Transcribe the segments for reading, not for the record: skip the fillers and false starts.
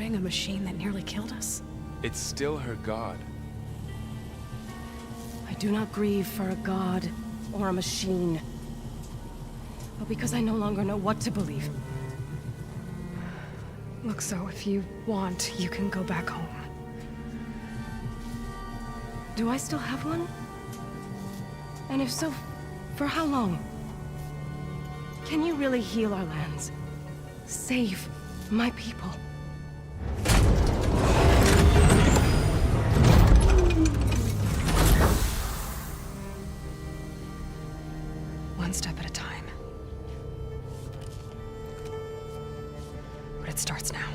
fighting a machine that nearly killed us? It's still her god. I do not grieve for a god or a machine, but because I no longer know what to believe. Look, so if you want, you can go back home. Do I still have one? And if so, for how long? Can you really heal our lands? Save my people? One step at a time. But it starts now.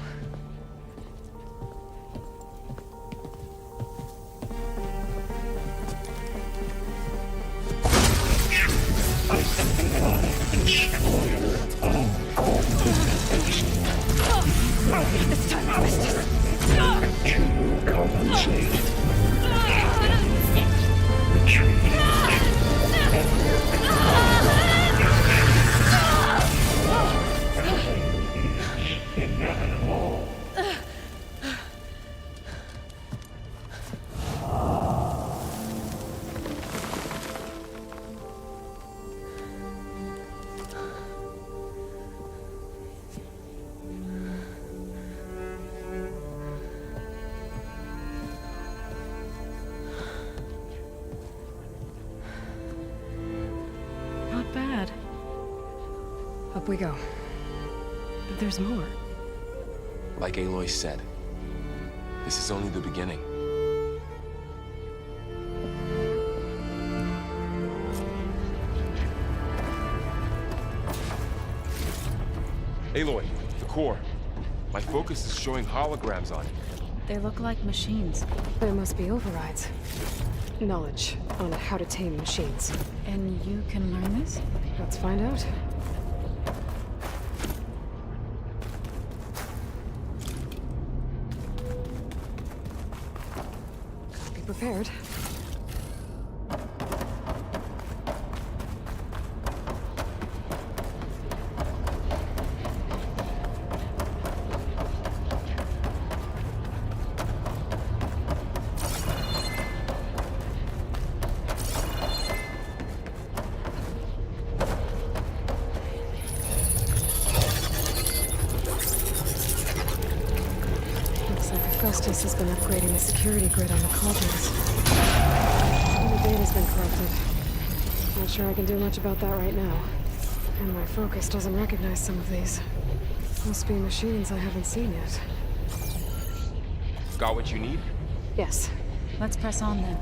This time I missed it. To compensate. Inevitable. Not bad. Up we go. But there's more. Like Aloy said, this is only the beginning. Aloy, the core. My focus is showing holograms on it. They look like machines. There must be overrides. Knowledge on how to tame machines. And you can learn this? Let's find out. Be prepared. Justice has been upgrading the security grid on the cauldrons. All the data's been corrupted. Not sure I can do much about that right now. And my focus doesn't recognize some of these. Must be machines I haven't seen yet. Got what you need? Yes. Let's press on then.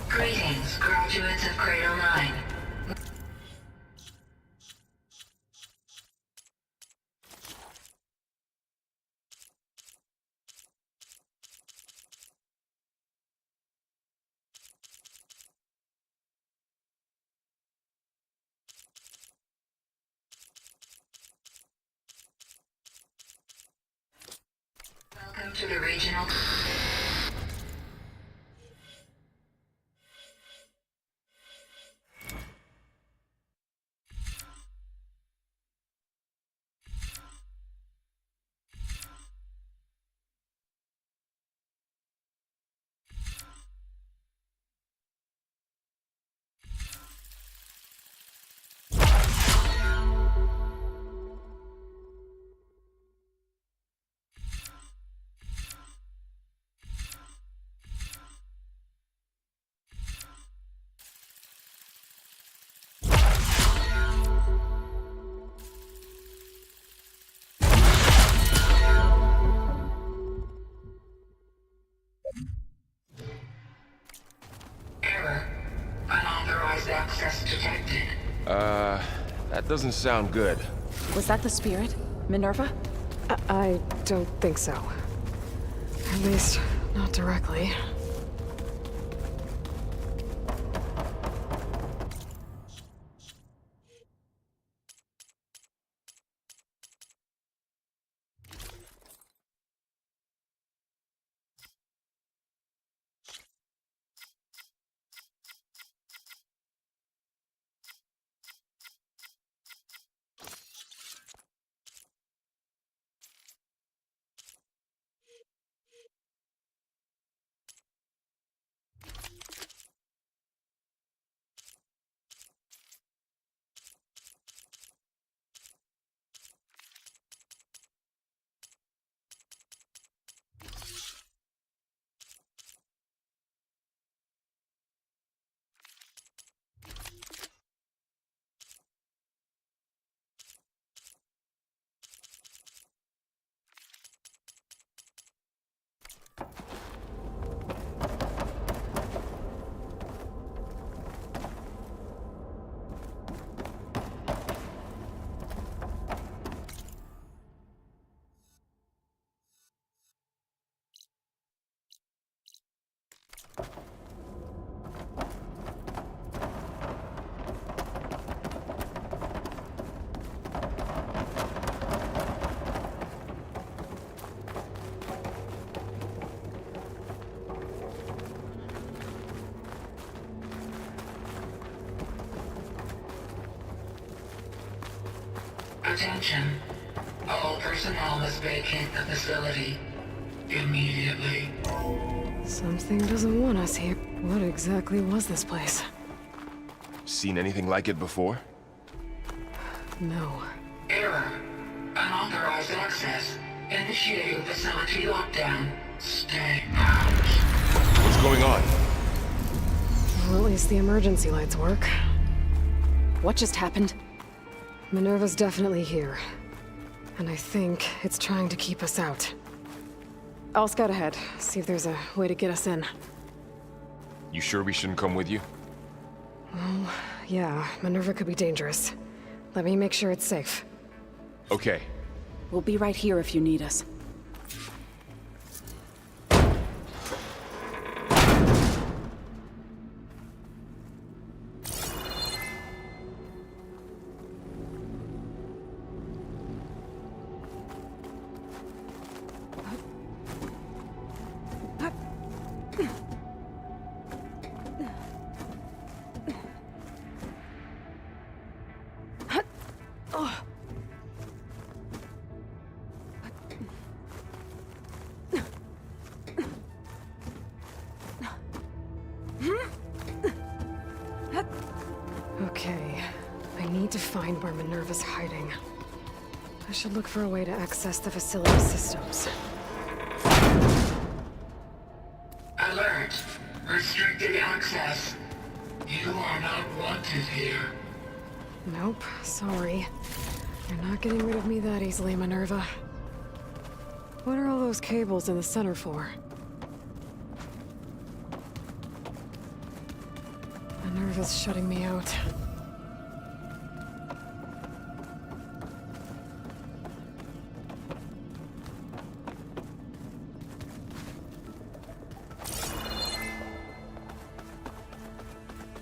Greetings, graduates of Cradle 9. Welcome to the regional... Error. Unauthorized access detected. That doesn't sound good. Was that the spirit? Minerva? I don't think so. At least, not directly. Attention. All personnel must vacate the facility immediately. Something doesn't want us here. What exactly was this place? Seen anything like it before? No. Error. Unauthorized access. Initiating facility lockdown. Stay out. What's going on? Well, at least the emergency lights work. What just happened? Minerva's definitely here. And I think it's trying to keep us out. I'll scout ahead, see if there's a way to get us in. You sure we shouldn't come with you? Well, yeah, Minerva could be dangerous. Let me make sure it's safe. Okay. We'll be right here if you need us. Okay, I need to find where Minerva's hiding. I should look for a way to access the facility systems. Alert. Restricted access. You are not wanted here. Nope, sorry. You're not getting rid of me that easily, Minerva. What are all those cables in the center for? Minerva's shutting me out.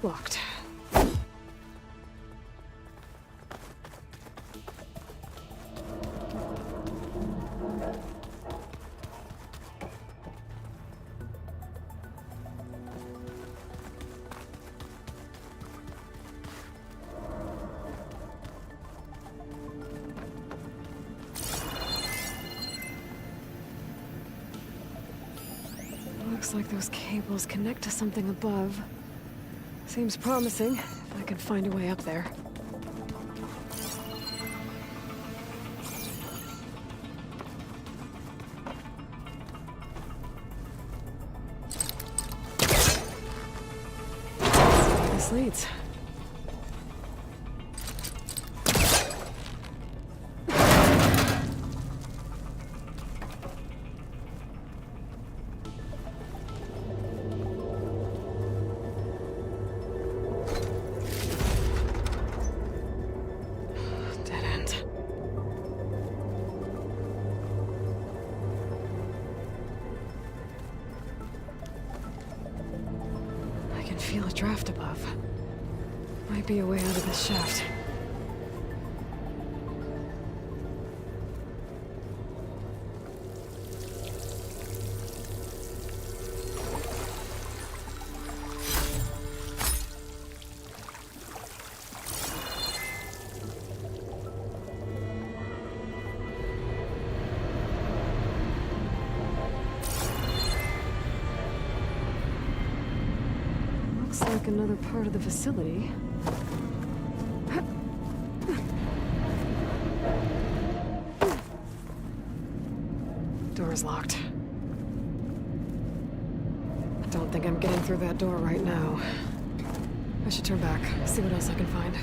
Locked. Looks like those cables connect to something above. Seems promising, if I can find a way up there. Let's see where this leads. Dead end. I can feel a draft above. Might be a way out of this shaft. Looks like another part of the facility. Door's locked. Don't think I'm getting through that door right now. I should turn back, see what else I can find.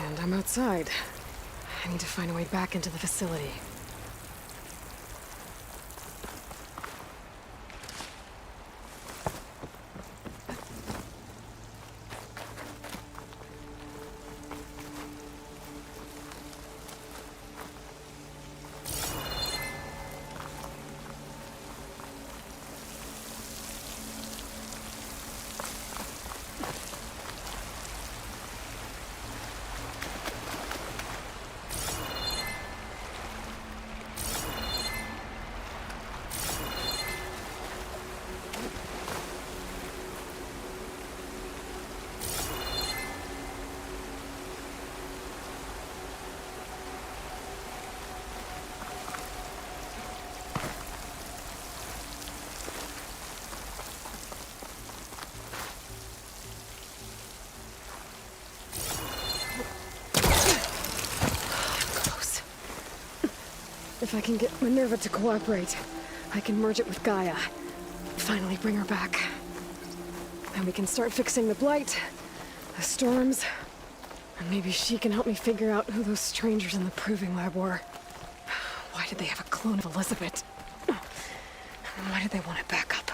And I'm outside. I need to find a way back into the facility. If I can get Minerva to cooperate, I can merge it with Gaia. Finally bring her back. Then we can start fixing the blight, the storms, and maybe she can help me figure out who those strangers in the proving lab were. Why did they have a clone of Elizabeth? Why did they want it back up?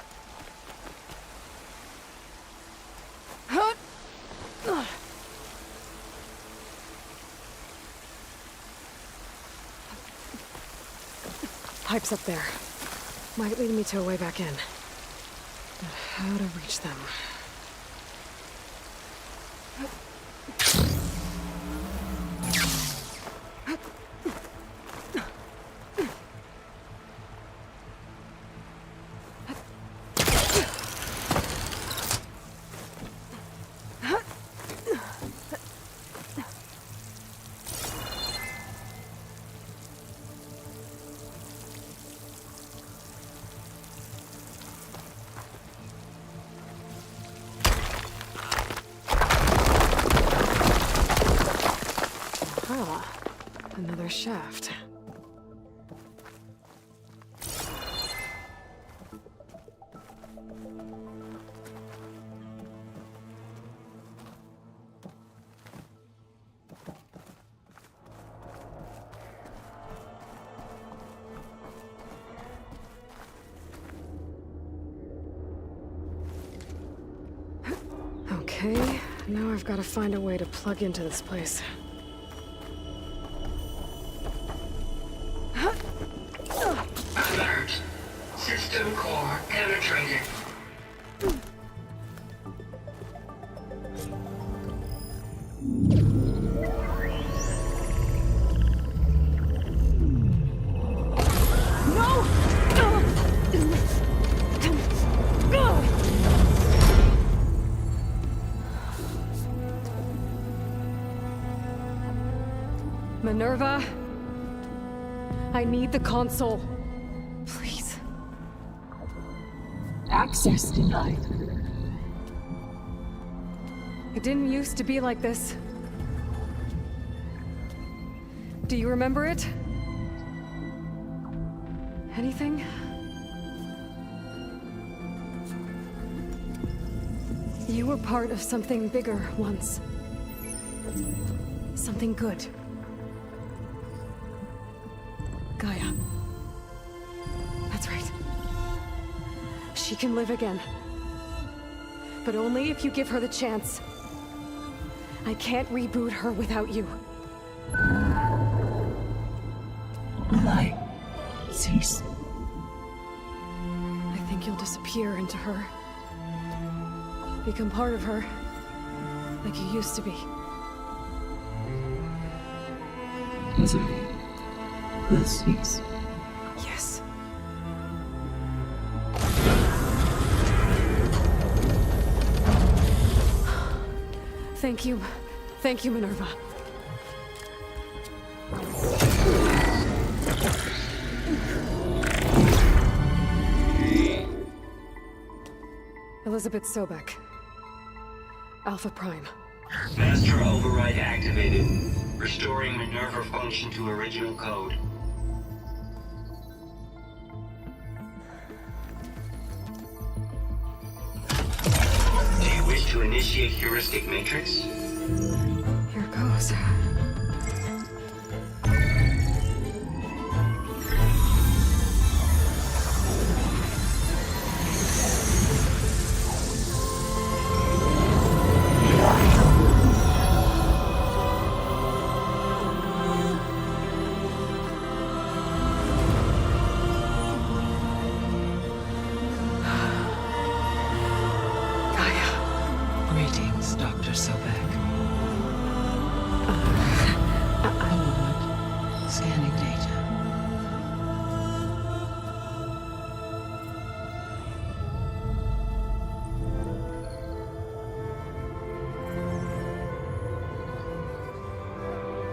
Pipe's up there. Might lead me to a way back in. But how to reach them? Another shaft. Okay, now I've got to find a way to plug into this place. Alert. System core penetrated. Minerva, I need the console. Please. Access denied. It didn't used to be like this. Do you remember it? Anything? You were part of something bigger once. Something good. Gaia. That's right. She can live again. But only if you give her the chance. I can't reboot her without you. Light. Cease. I think you'll disappear into her. Become part of her. Like you used to be. Misery. Will cease. Yes. Thank you. Thank you, Minerva. Elizabeth Sobek. Alpha Prime. Master override activated. Restoring Minerva function to original code. Do you wish to initiate heuristic matrix? Here goes. Greetings, Dr. Sobek. A moment. Scanning data.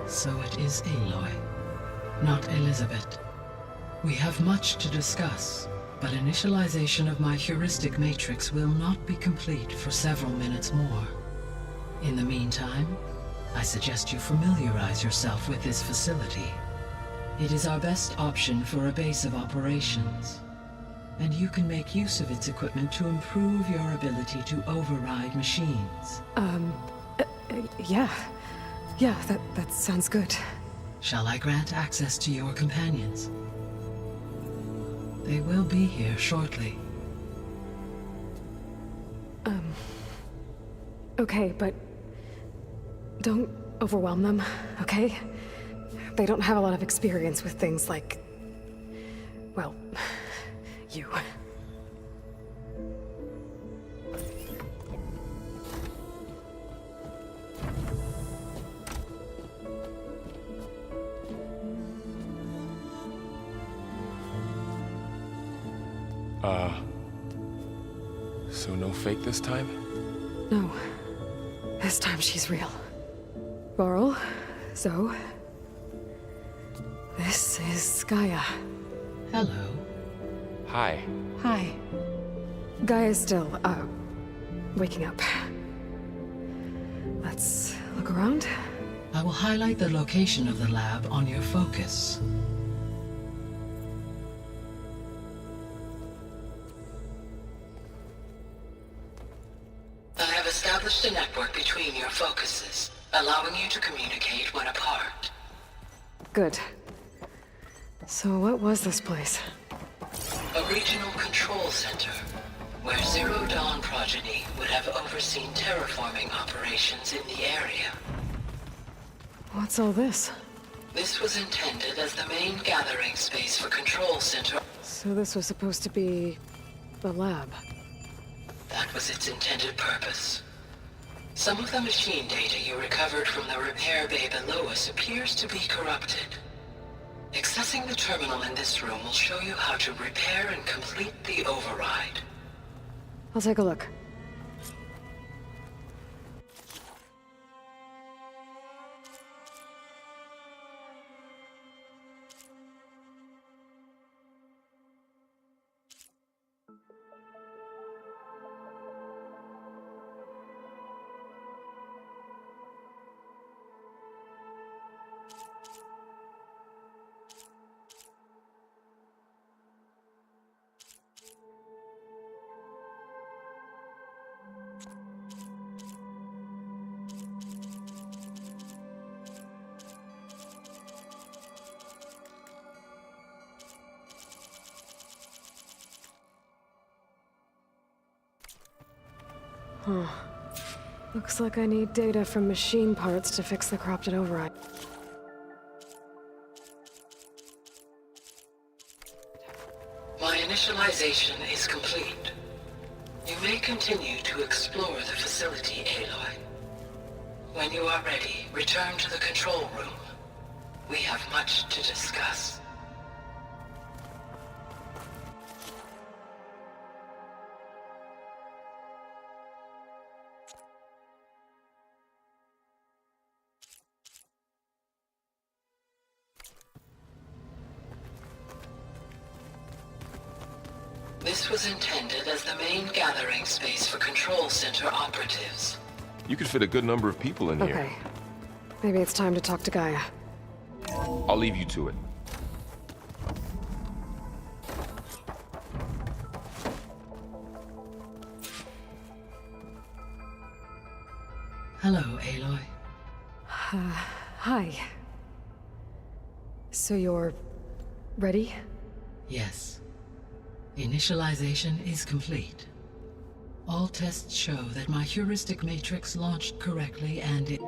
So it is Aloy, not Elizabeth. We have much to discuss, but initialization of my heuristic matrix will not be complete for several minutes more. In the meantime, I suggest you familiarize yourself with this facility. It is our best option for a base of operations, and you can make use of its equipment to improve your ability to override machines. Yeah. Yeah, that sounds good. Shall I grant access to your companions? They will be here shortly. Okay, but don't overwhelm them, okay? They don't have a lot of experience with things like, well, you. So no fake this time? No. This time she's real. Laurel, Zoe. This is Gaia. Hello. Hi. Hi. Gaia's still, waking up. Let's look around. I will highlight the location of the lab on your focus. I have established a network between your focuses, allowing you to communicate when apart. Good. So what was this place? A regional control center, where Zero Dawn progeny would have overseen terraforming operations in the area. What's all this? This was intended as the main gathering space for Control Center. So this was supposed to be the lab. That was its intended purpose. Some of the machine data you recovered from the repair bay below us appears to be corrupted. Accessing the terminal in this room will show you how to repair and complete the override. I'll take a look. Huh. Looks like I need data from machine parts to fix the corrupted override. My initialization is complete. You may continue to explore the facility, Aloy. When you are ready, return to the control room. We have much to discuss. This was intended as the main gathering space for Control Center operatives. You could fit a good number of people in here. Okay. Maybe it's time to talk to Gaia. I'll leave you to it. Hello, Aloy. Hi. So you're ready? Yes. Initialization is complete. All tests show that my heuristic matrix launched correctly and it...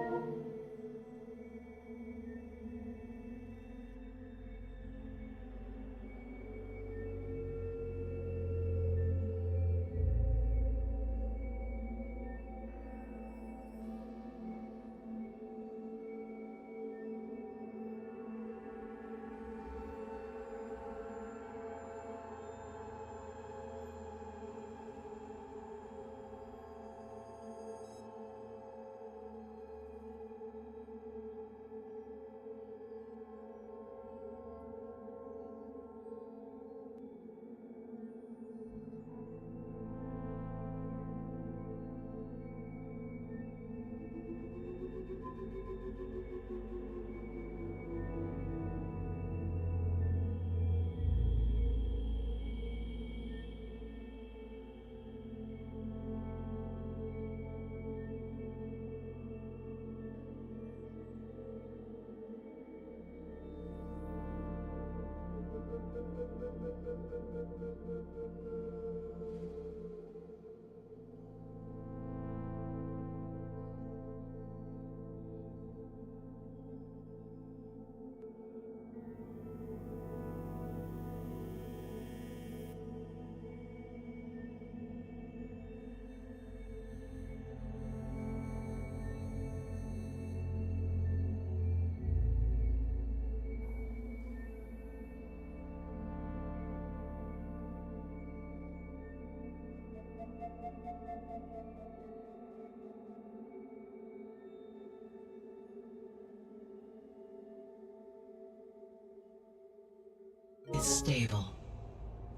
It's stable.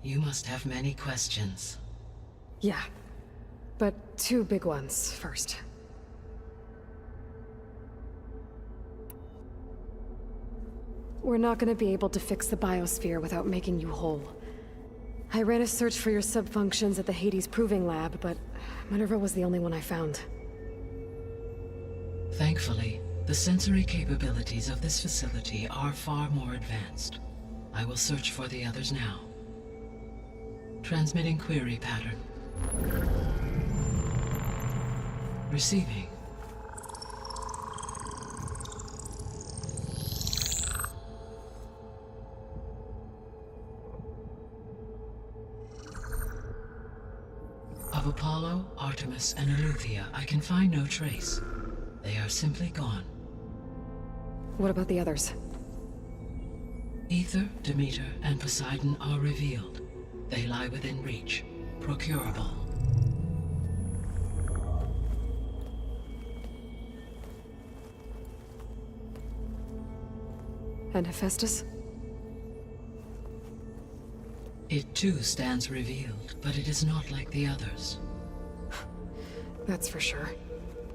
You must have many questions. Yeah. But two big ones first. We're not gonna be able to fix the biosphere without making you whole. I ran a search for your subfunctions at the Hades Proving Lab, but Minerva was the only one I found. Thankfully, the sensory capabilities of this facility are far more advanced. I will search for the others now. Transmitting query pattern. Receiving. Of Apollo, Artemis, and Eleuthia, I can find no trace. They are simply gone. What about the others? Ether, Demeter, and Poseidon are revealed. They lie within reach, procurable. And Hephaestus? It too stands revealed, but it is not like the others. That's for sure.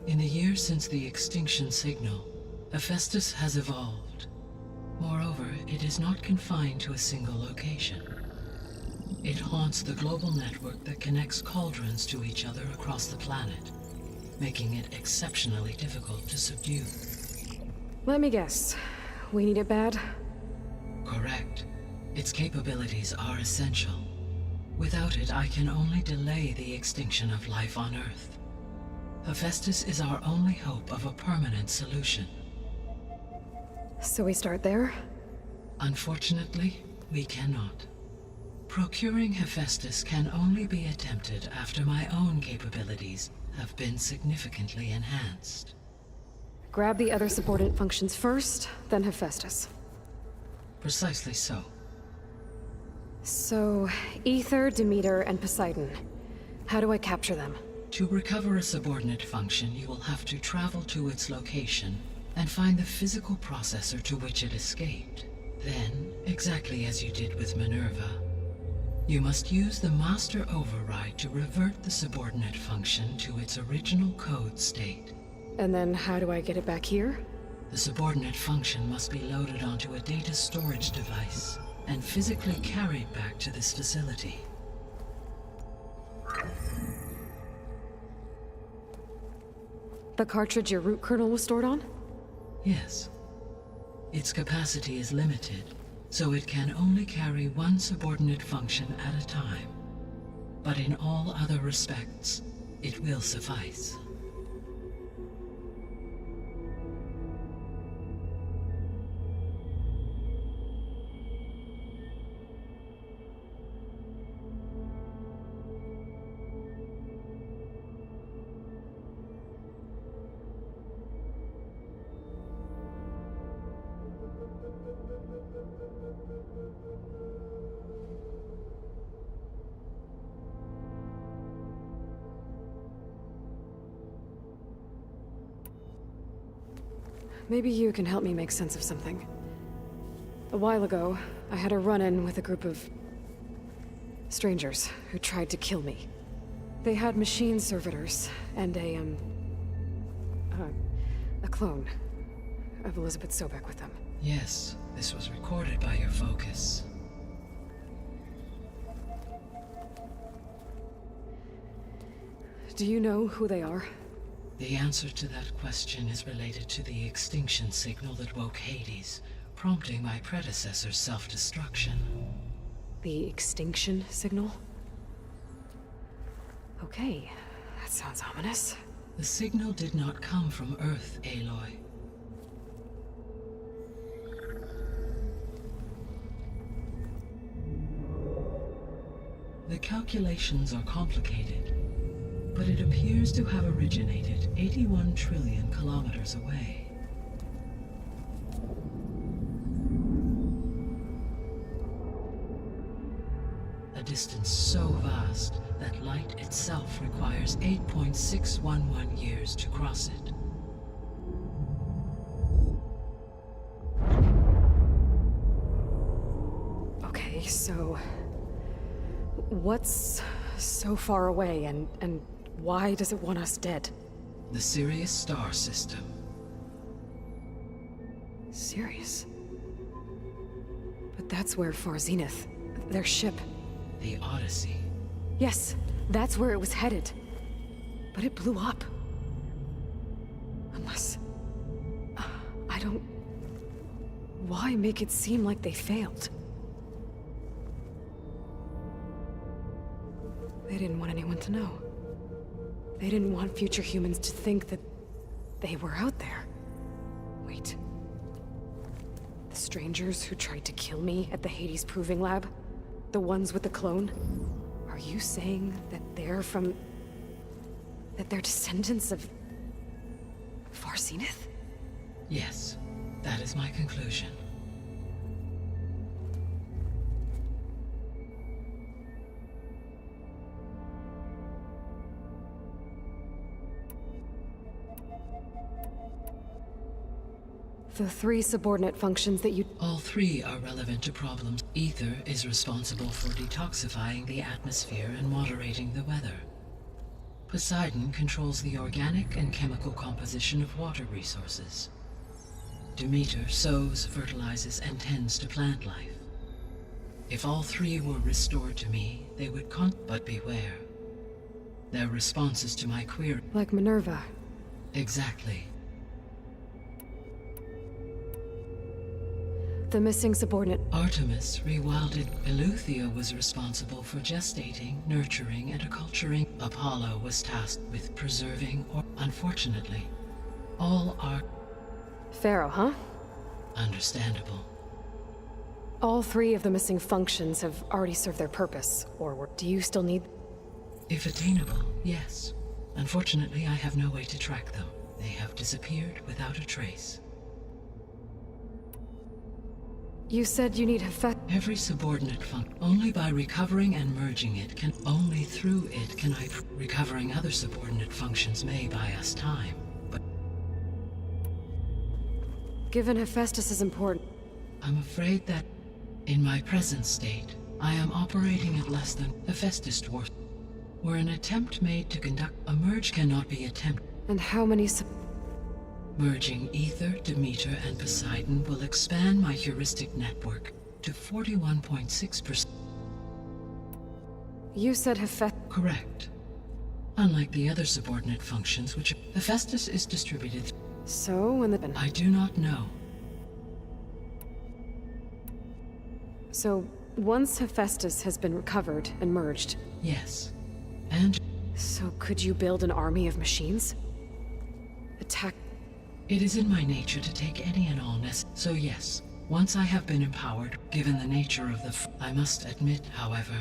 In the years since the extinction signal, Hephaestus has evolved. Moreover, it is not confined to a single location. It haunts the global network that connects cauldrons to each other across the planet, making it exceptionally difficult to subdue. Let me guess. We need it bad? Correct. Its capabilities are essential. Without it, I can only delay the extinction of life on Earth. Hephaestus is our only hope of a permanent solution. So we start there? Unfortunately, we cannot. Procuring Hephaestus can only be attempted after my own capabilities have been significantly enhanced. Grab the other subordinate functions first, then Hephaestus. Precisely so. So, Ether, Demeter, and Poseidon. How do I capture them? To recover a subordinate function, you will have to travel to its location and find the physical processor to which it escaped. Then, exactly as you did with Minerva, you must use the master override to revert the subordinate function to its original code state. And then how do I get it back here? The subordinate function must be loaded onto a data storage device and physically carried back to this facility. The cartridge your root kernel was stored on? Yes. Its capacity is limited, so it can only carry one subordinate function at a time. But in all other respects, it will suffice. Maybe you can help me make sense of something. A while ago, I had a run-in with a group of strangers who tried to kill me. They had machine servitors and a clone of Elizabeth Sobek with them. Yes, this was recorded by your focus. Do you know who they are? The answer to that question is related to the extinction signal that woke Hades, prompting my predecessor's self-destruction. The extinction signal? Okay, that sounds ominous. The signal did not come from Earth, Aloy. The calculations are complicated, but it appears to have originated 81 trillion kilometers away. A distance so vast that light itself requires 8.611 years to cross it. Okay, so what's so far away and why does it want us dead? The Sirius star system. Sirius? But that's where Far Zenith, their ship. The Odyssey. Yes, that's where it was headed. But it blew up. Unless... I don't... Why make it seem like they failed? They didn't want anyone to know. They didn't want future humans to think that they were out there. Wait. The strangers who tried to kill me at the Hades Proving Lab? The ones with the clone? Are you saying that they're from... that they're descendants of... Far Zenith? Yes, that is my conclusion. The 3 subordinate functions that you... All 3 are relevant to problems. Ether is responsible for detoxifying the atmosphere and moderating the weather. Poseidon controls the organic and chemical composition of water resources. Demeter sows, fertilizes, and tends to plant life. If all 3 were restored to me, they would but beware. Their responses to my query... Like Minerva. Exactly. The missing subordinate... Artemis rewilded. Eleuthia was responsible for gestating, nurturing, and acculturating. Apollo was tasked with preserving, or unfortunately, all are... Pharaoh, huh? Understandable. All 3 of the missing functions have already served their purpose, or do you still need... If attainable, yes. Unfortunately, I have no way to track them. They have disappeared without a trace. You said you need Hephaestus. Every subordinate function. Only by recovering and merging it can... Only through it can I... Recovering other subordinate functions may buy us time, but... Given Hephaestus is important... I'm afraid that, in my present state, I am operating at less than Hephaestus dwarf. Were an attempt made to conduct... A merge cannot be attempted. And how many Merging Ether, Demeter, and Poseidon will expand my heuristic network to 41.6%. You said Hephaestus... Correct. Unlike the other subordinate functions, which Hephaestus is distributed... So, when the... I do not know. So, once Hephaestus has been recovered and merged... Yes. And... So could you build an army of machines? Attack... It is in my nature to take any and all so yes, once I have been empowered, given the nature of the I must admit, however,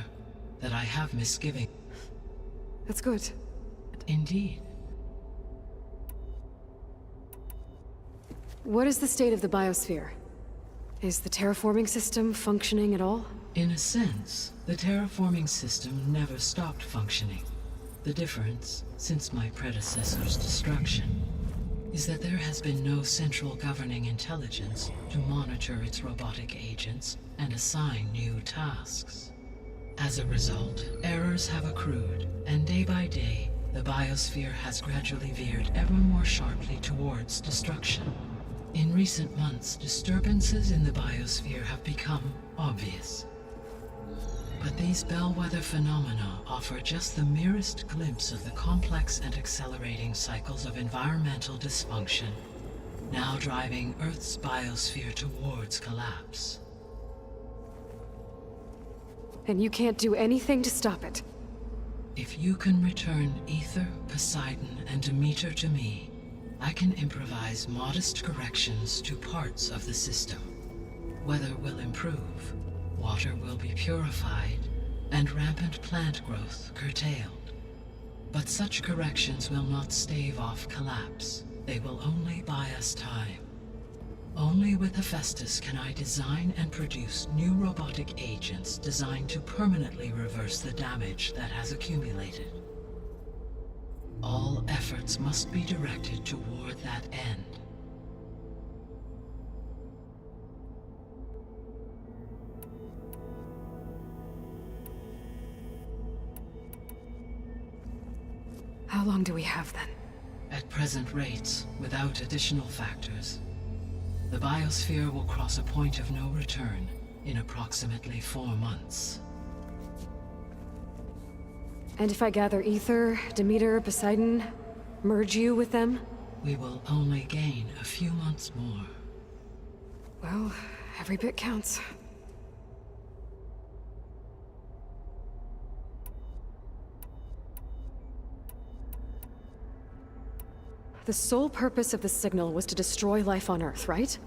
that I have misgiving. That's good. Indeed. What is the state of the biosphere? Is the terraforming system functioning at all? In a sense, the terraforming system never stopped functioning. The difference, since my predecessor's destruction, is that there has been no central governing intelligence to monitor its robotic agents and assign new tasks. As a result, errors have accrued, and day by day, the biosphere has gradually veered ever more sharply towards destruction. In recent months, disturbances in the biosphere have become obvious. But these bellwether phenomena offer just the merest glimpse of the complex and accelerating cycles of environmental dysfunction, now driving Earth's biosphere towards collapse. And you can't do anything to stop it. If you can return Ether, Poseidon, and Demeter to me, I can improvise modest corrections to parts of the system. Weather will improve, water will be purified, and rampant plant growth curtailed. But such corrections will not stave off collapse. They will only buy us time. Only with Hephaestus can I design and produce new robotic agents designed to permanently reverse the damage that has accumulated. All efforts must be directed toward that end. How long do we have then? At present rates, without additional factors, the biosphere will cross a point of no return in approximately 4 months. And if I gather Ether, Demeter, Poseidon, merge you with them? We will only gain a few months more. Well, every bit counts. The sole purpose of the signal was to destroy life on Earth, right?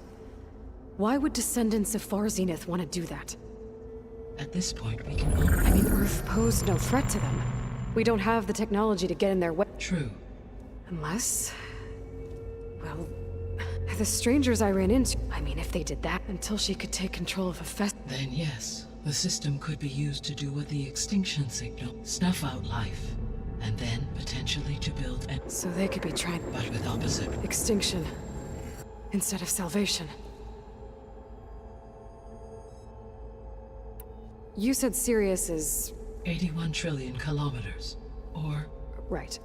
Why would descendants of Far Zenith want to do that? At this point, we can only... I mean, Earth posed no threat to them. We don't have the technology to get in their way. True. Unless... well... the strangers I ran into... I mean, if they did that until she could take control of Hephaestus... Then yes, the system could be used to do what the extinction signal, snuff out life, and then potentially to build an... So they could be trying... but with opposite... extinction. Instead of salvation. You said Sirius is... 81 trillion kilometers. Or, right.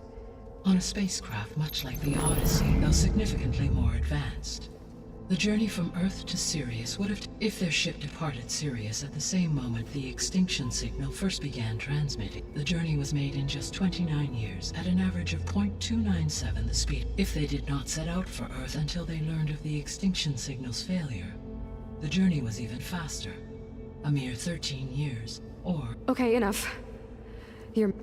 on a spacecraft much like the Odyssey, though significantly more advanced. The journey from Earth to Sirius would have... if their ship departed Sirius at the same moment the extinction signal first began transmitting, the journey was made in just 29 years, at an average of 0.297 the speed. If they did not set out for Earth until they learned of the extinction signal's failure, the journey was even faster. A mere 13 years, or... Okay, enough. You're...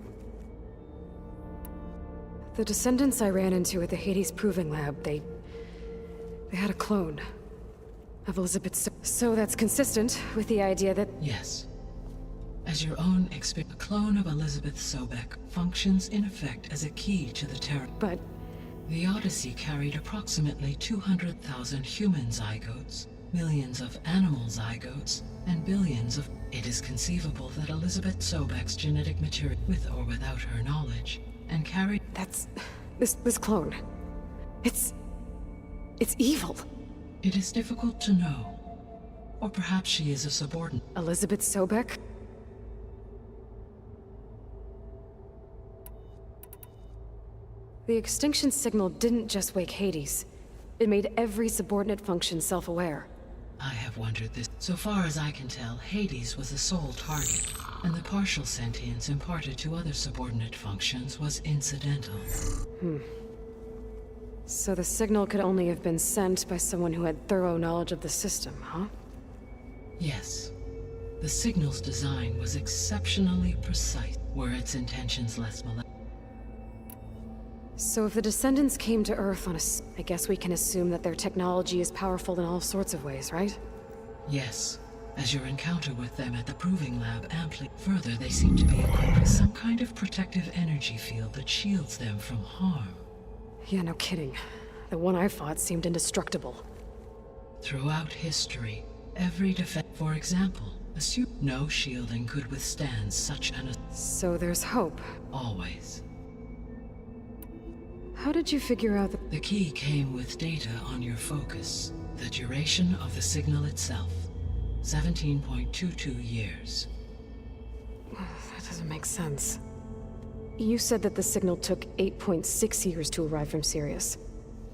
The descendants I ran into at the Hades Proving Lab, they had a clone of Elizabeth. So that's consistent with the idea that... Yes. As your own expert, a clone of Elizabeth Sobek functions in effect as a key to the Terra. But... The Odyssey carried approximately 200,000 human zygotes, millions of animal zygotes, and billions of... It is conceivable that Elizabeth Sobek's genetic material, with or without her knowledge, and carried... That's... This clone... It's evil. It is difficult to know. Or perhaps she is a subordinate. Elizabeth Sobek? The extinction signal didn't just wake Hades. It made every subordinate function self-aware. I have wondered this. So far as I can tell, Hades was the sole target, and the partial sentience imparted to other subordinate functions was incidental. So the signal could only have been sent by someone who had thorough knowledge of the system, huh? Yes. The signal's design was exceptionally precise. Were its intentions less malevolent? So if the descendants came to Earth on I guess we can assume that their technology is powerful in all sorts of ways, right? Yes. As your encounter with them at the Proving Lab amply... Further, they seem to be equipped with some kind of protective energy field that shields them from harm. Yeah, no kidding. The one I fought seemed indestructible. Throughout history, every defense... For example, assume no shielding could withstand such an... So there's hope. Always. How did you figure out that... The key came with data on your focus. The duration of the signal itself. 17.22 years. That doesn't make sense. You said that the signal took 8.6 years to arrive from Sirius.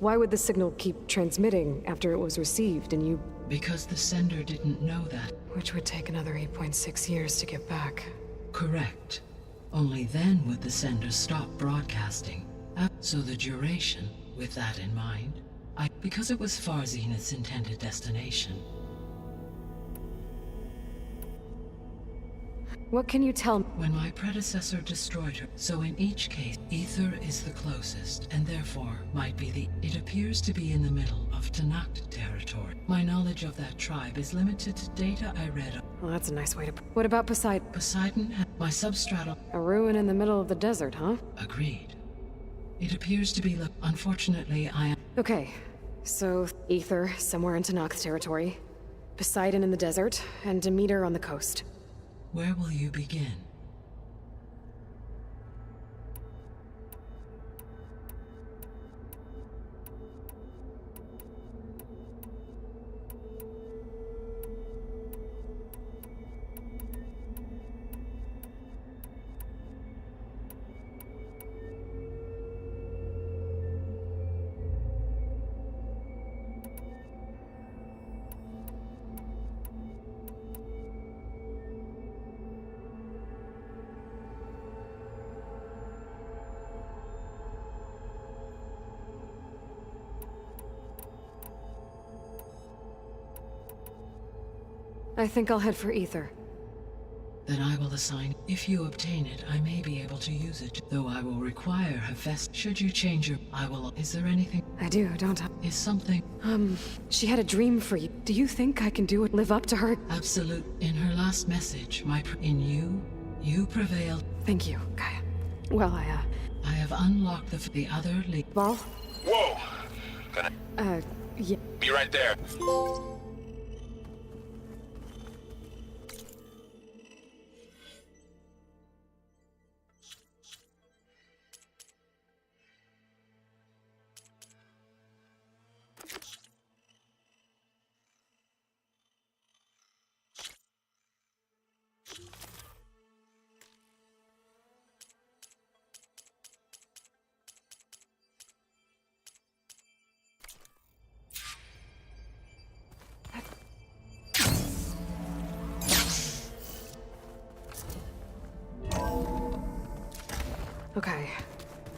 Why would the signal keep transmitting after it was received and you... Because the sender didn't know that. Which would take another 8.6 years to get back. Correct. Only then would the sender stop broadcasting. So the duration, with that in mind, because it was Far Zenith's intended destination. What can you tell me? When my predecessor destroyed her, so in each case, Ether is the closest, and therefore might be the... It appears to be in the middle of Tanakh territory. My knowledge of that tribe is limited to data I read. Well, that's a nice way to... What about Poseidon? Poseidon, my substratum... A ruin in the middle of the desert, huh? Agreed. It appears to be... Unfortunately, I am... Okay, so Ether somewhere in Tanakh territory, Poseidon in the desert, and Demeter on the coast. Where will you begin? I think I'll head for Ether. Then I will assign. If you obtain it, I may be able to use it, though I will require Hephaestus. Should you change your... I will... Is there anything... I do, don't I? Is something... She had a dream for you. Do you think I can do it? Live up to her? Absolute. In her last message, in you prevailed. Thank you, Gaia. Well, I have unlocked the other lead. Ball? Whoa! Gonna Yeah. be right there. Okay.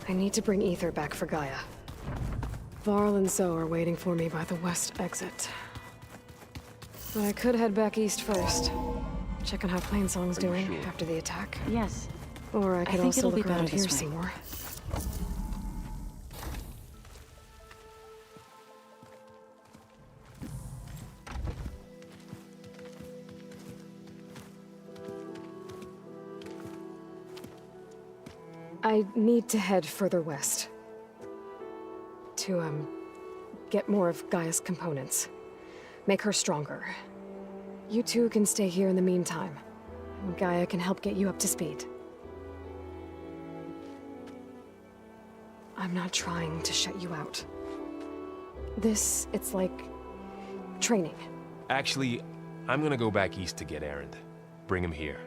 I need to bring Ether back for Gaia. Varl and Zoe are waiting for me by the west exit. But I could head back east first. Check on how Plainsong's doing after the attack. Yes. Or I could think also it'll be look around better here this way. some more. I need to head further west. To, get more of Gaia's components. Make her stronger. You two can stay here in the meantime. And Gaia can help get you up to speed. I'm not trying to shut you out. It's like... training. Actually, I'm gonna go back east to get Erend. Bring him here.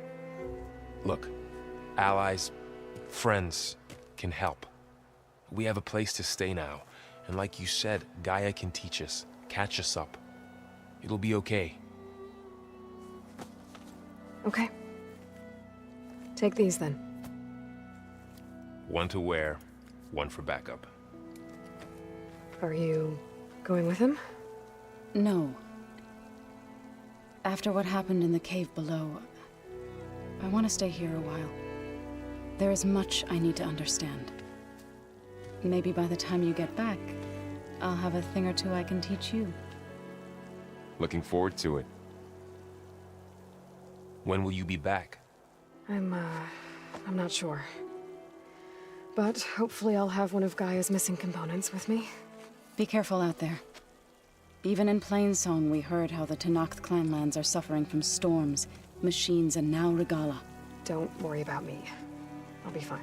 Look, allies, friends can help. We have a place to stay now, and like you said, Gaia can teach us, catch us up. It'll be okay. Okay. Take these then. One to wear, one for backup. Are you going with him? No. After what happened in the cave below, I want to stay here a while. There is much I need to understand. Maybe by the time you get back, I'll have a thing or two I can teach you. Looking forward to it. When will you be back? I'm not sure. But hopefully I'll have one of Gaia's missing components with me. Be careful out there. Even in Plainsong, we heard how the Tanakh clanlands are suffering from storms, machines, and now Regala. Don't worry about me. I'll be fine.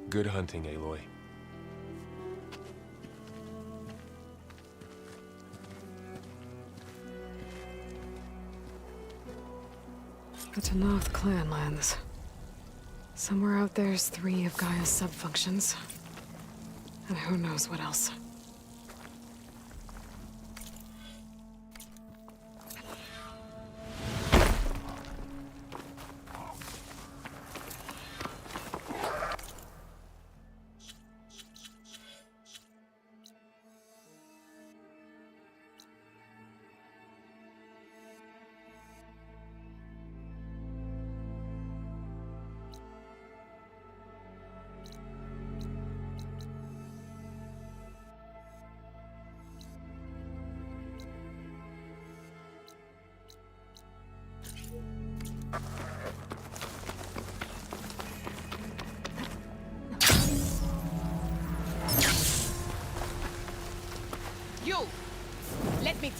Good hunting, Aloy. The Tanakh clanlands. Somewhere out there's 3 of Gaia's sub-functions. And who knows what else.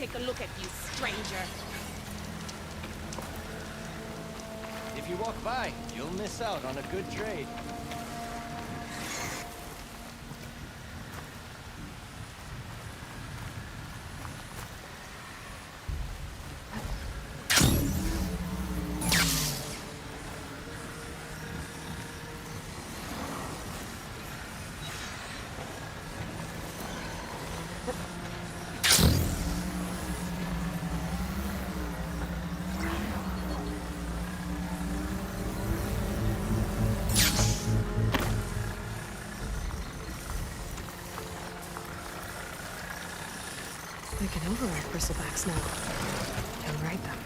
take a look at you, stranger. If you walk by, you'll miss out on a good trade. I can override bristlebacks now. And ride them.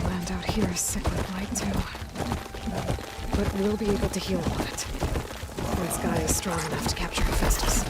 Land out here is sick with blight too. But we'll be able to heal on it. This guy is strong enough to capture Hephaestus.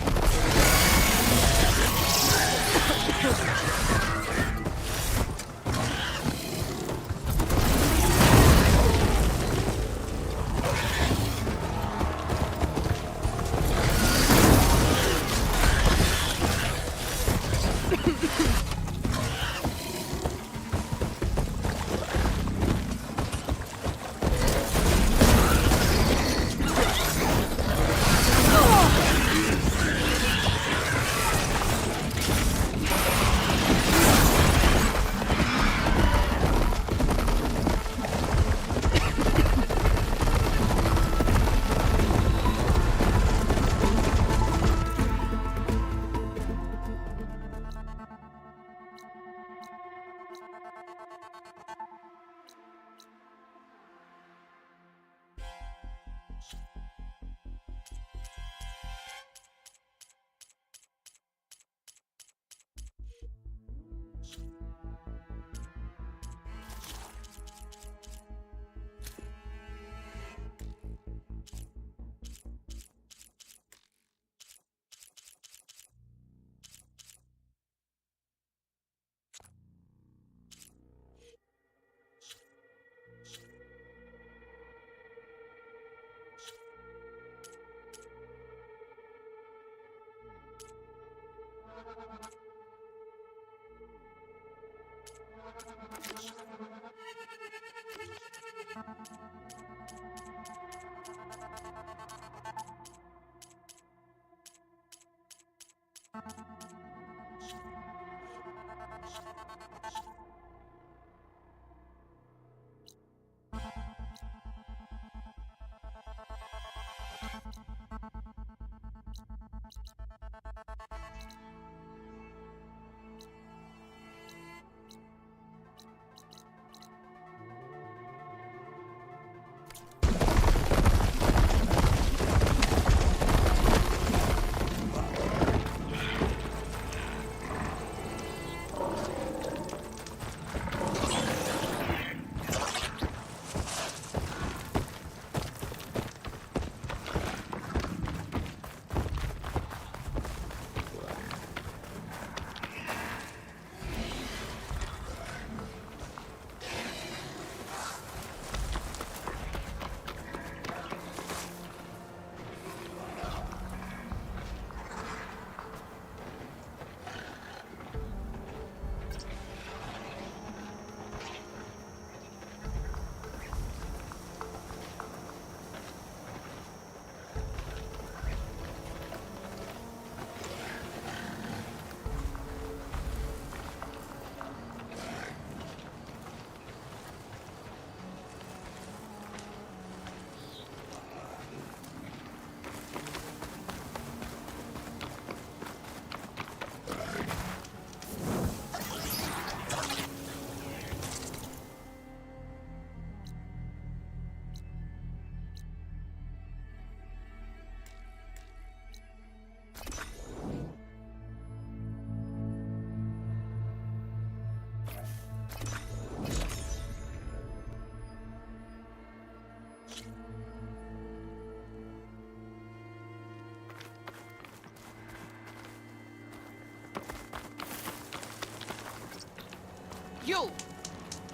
You!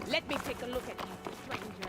Let me take a look at you, stranger.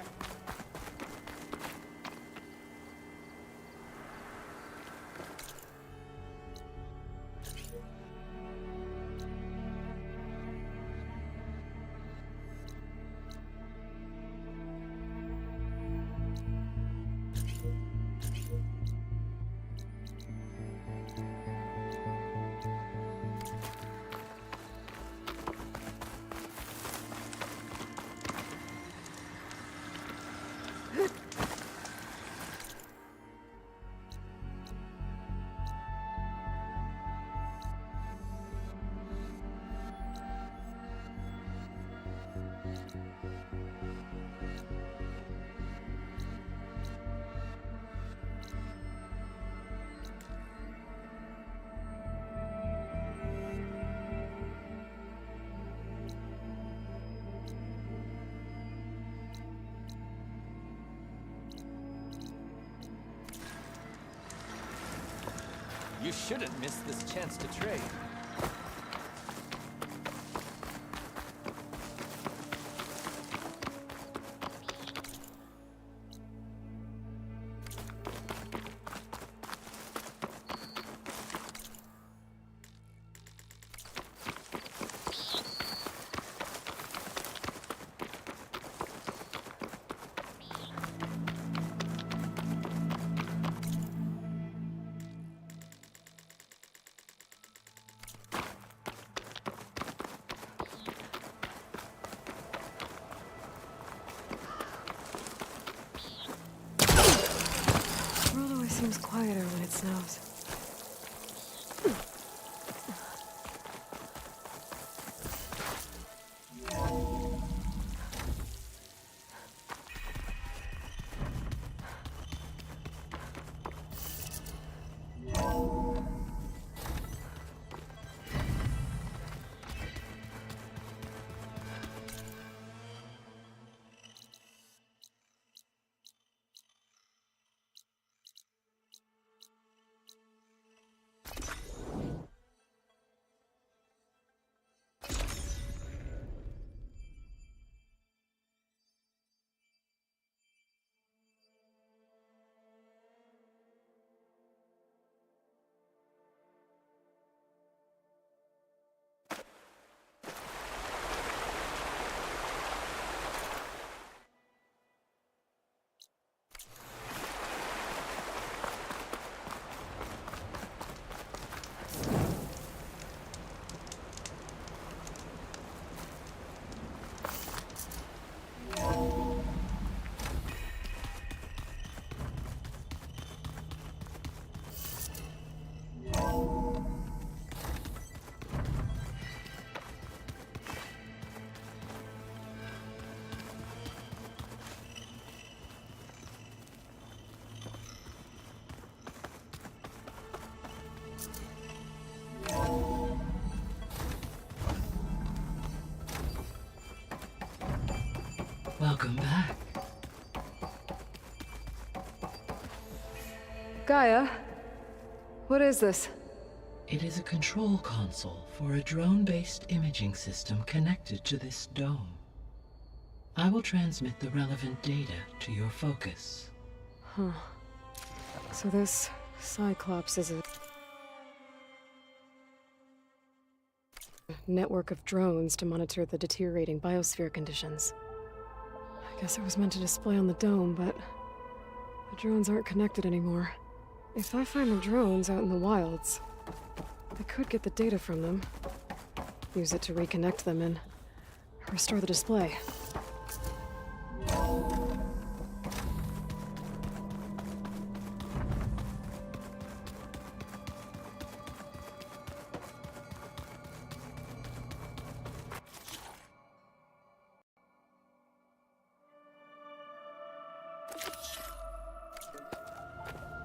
You shouldn't miss this chance to trade. The world always seems quieter when it snows. Welcome back. Gaia, what is this? It is a control console for a drone-based imaging system connected to this dome. I will transmit the relevant data to your focus. Huh. So this Cyclops is a network of drones to monitor the deteriorating biosphere conditions. I guess it was meant to display on the dome, but the drones aren't connected anymore. If I find the drones out in the wilds, I could get the data from them, use it to reconnect them and restore the display.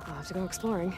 I'll have to go exploring.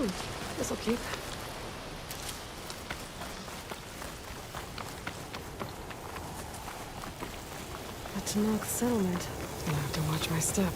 This'll keep. The Tanakh settlement. I'll have to watch my step.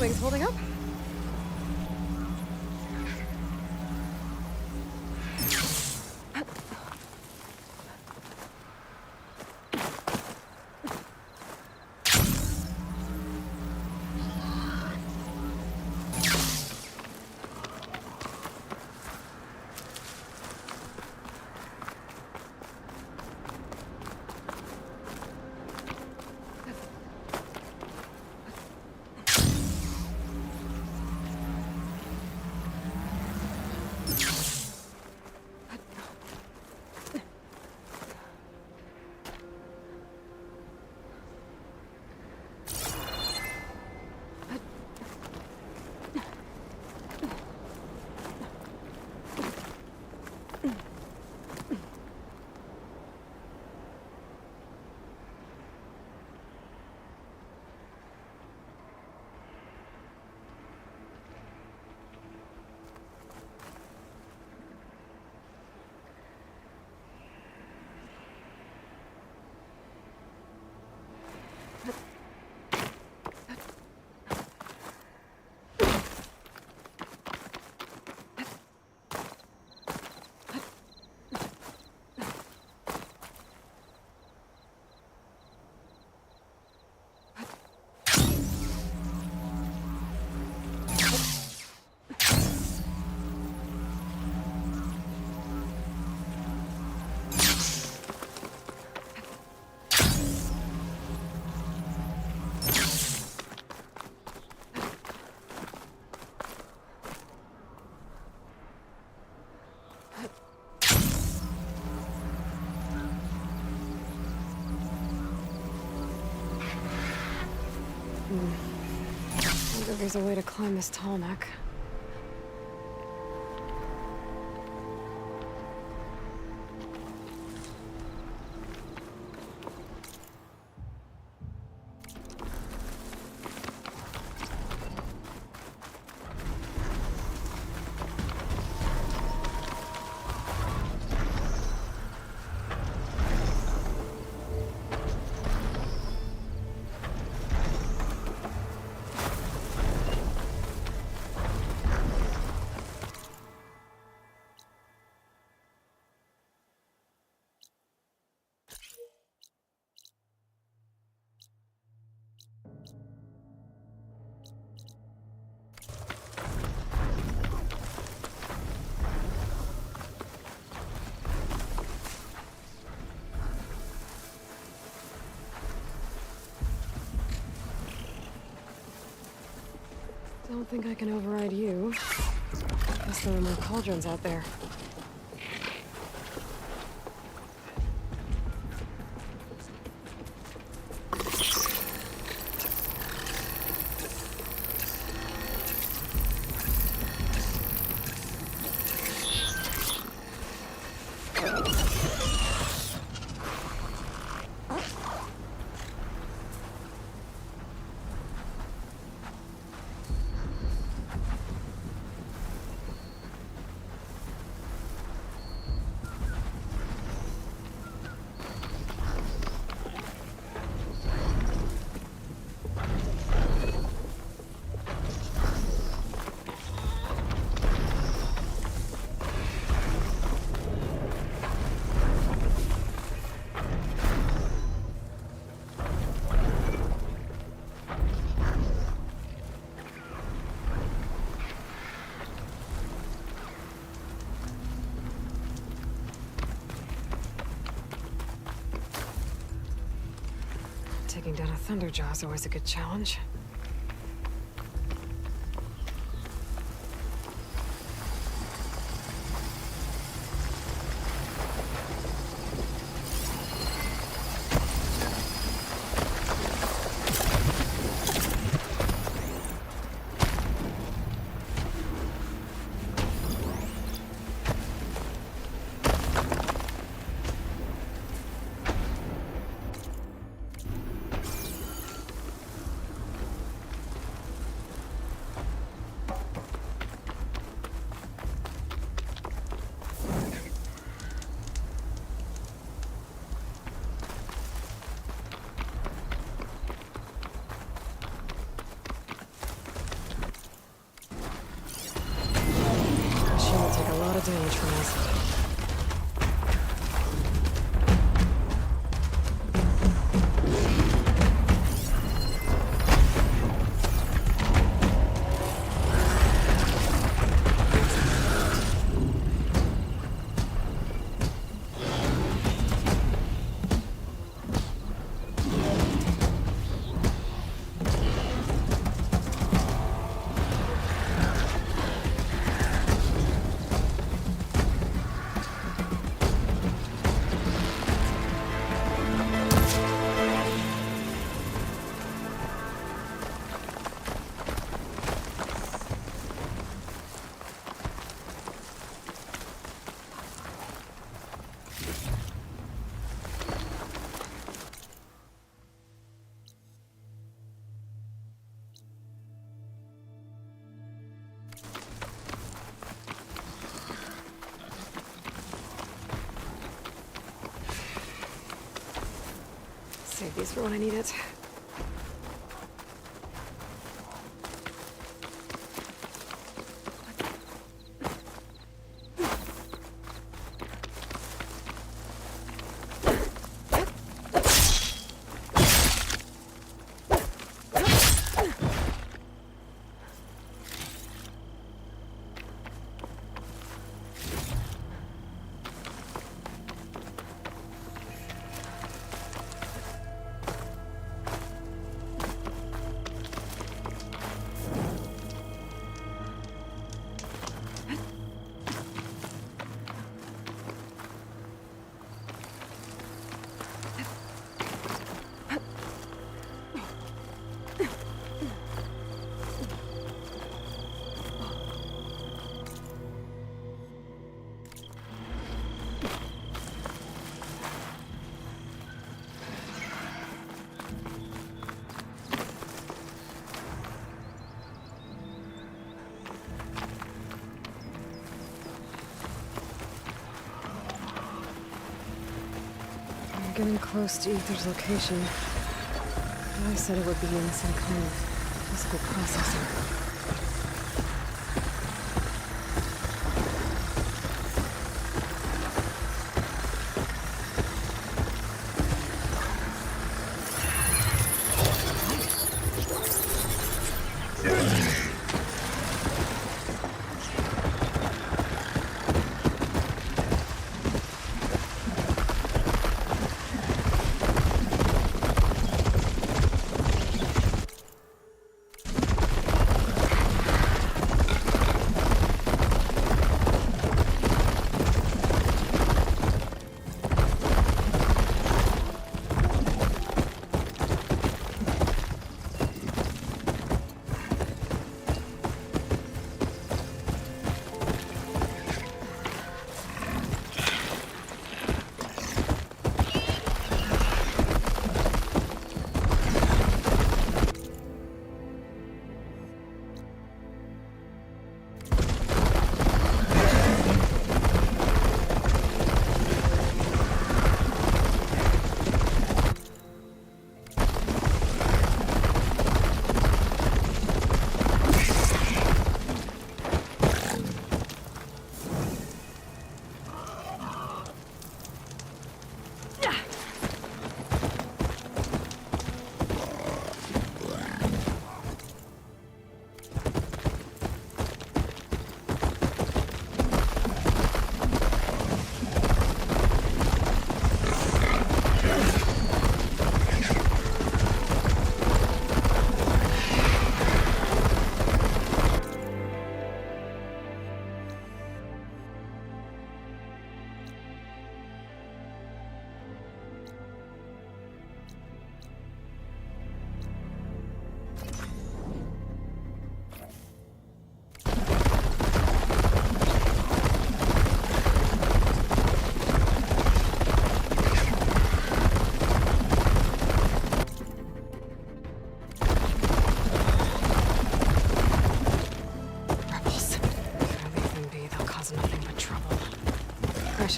Wings holding up? Wonder if there's a way to climb this tall neck. Don't think I can override you. Guess there are more cauldrons out there. Taking down a Thunderjaw is always a good challenge. Damage from acid. Save these for when I need it. Getting close to Ether's location. I said it would be in some kind of physical processor.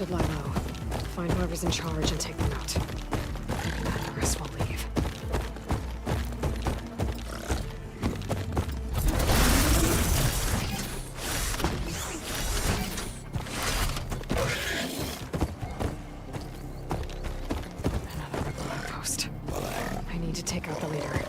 should lie low. Find whoever's in charge and take them out. Then the rest will leave. Another rebel outpost. I need to take out the leader.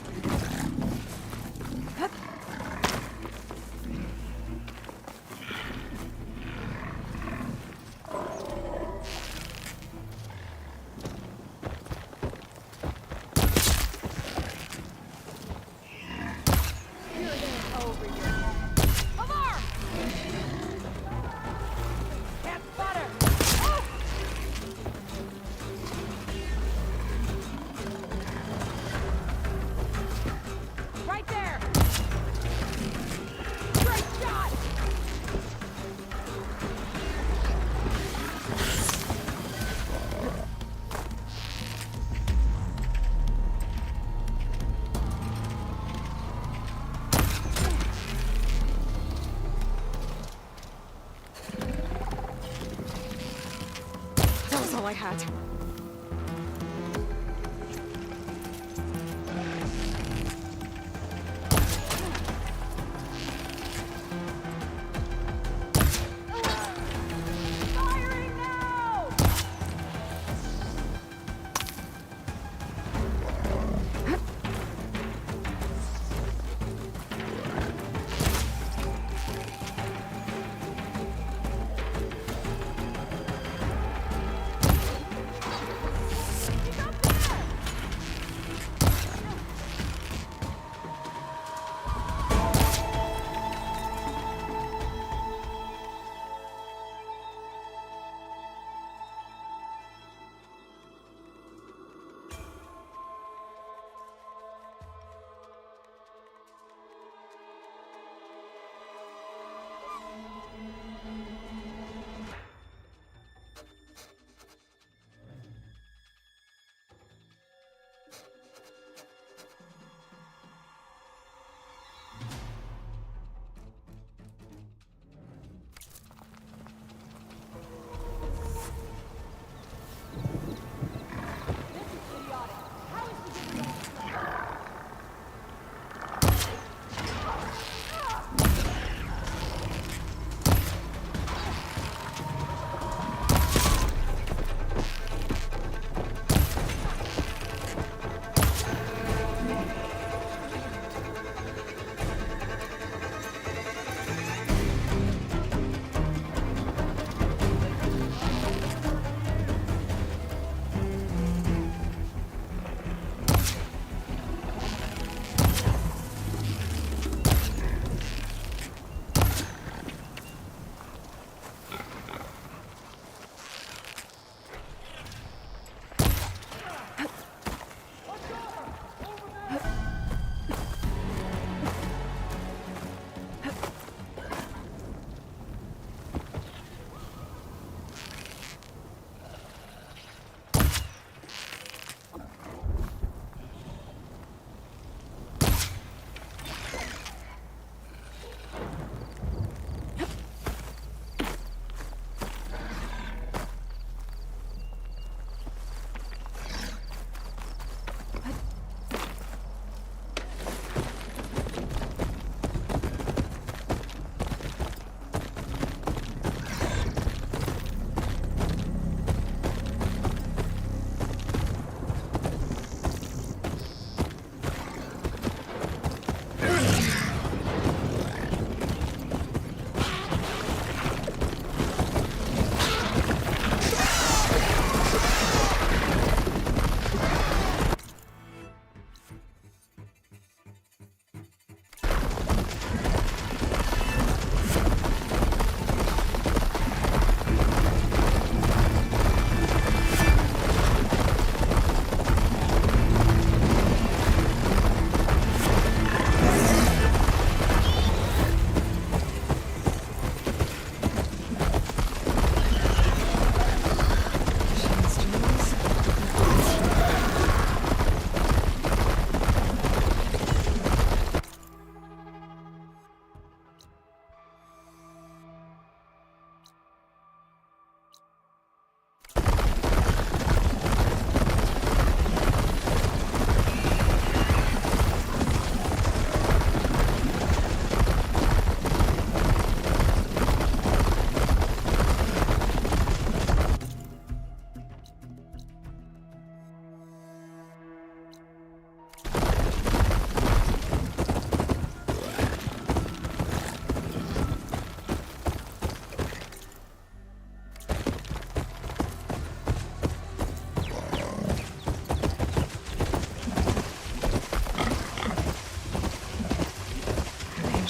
That was all I had.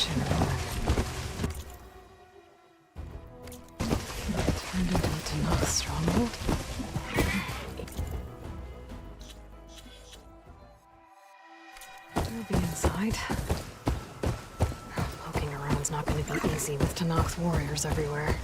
attention. Turned into a Tanakh stronghold? We'll be inside. Poking around's not gonna be easy with Tanakh's warriors everywhere.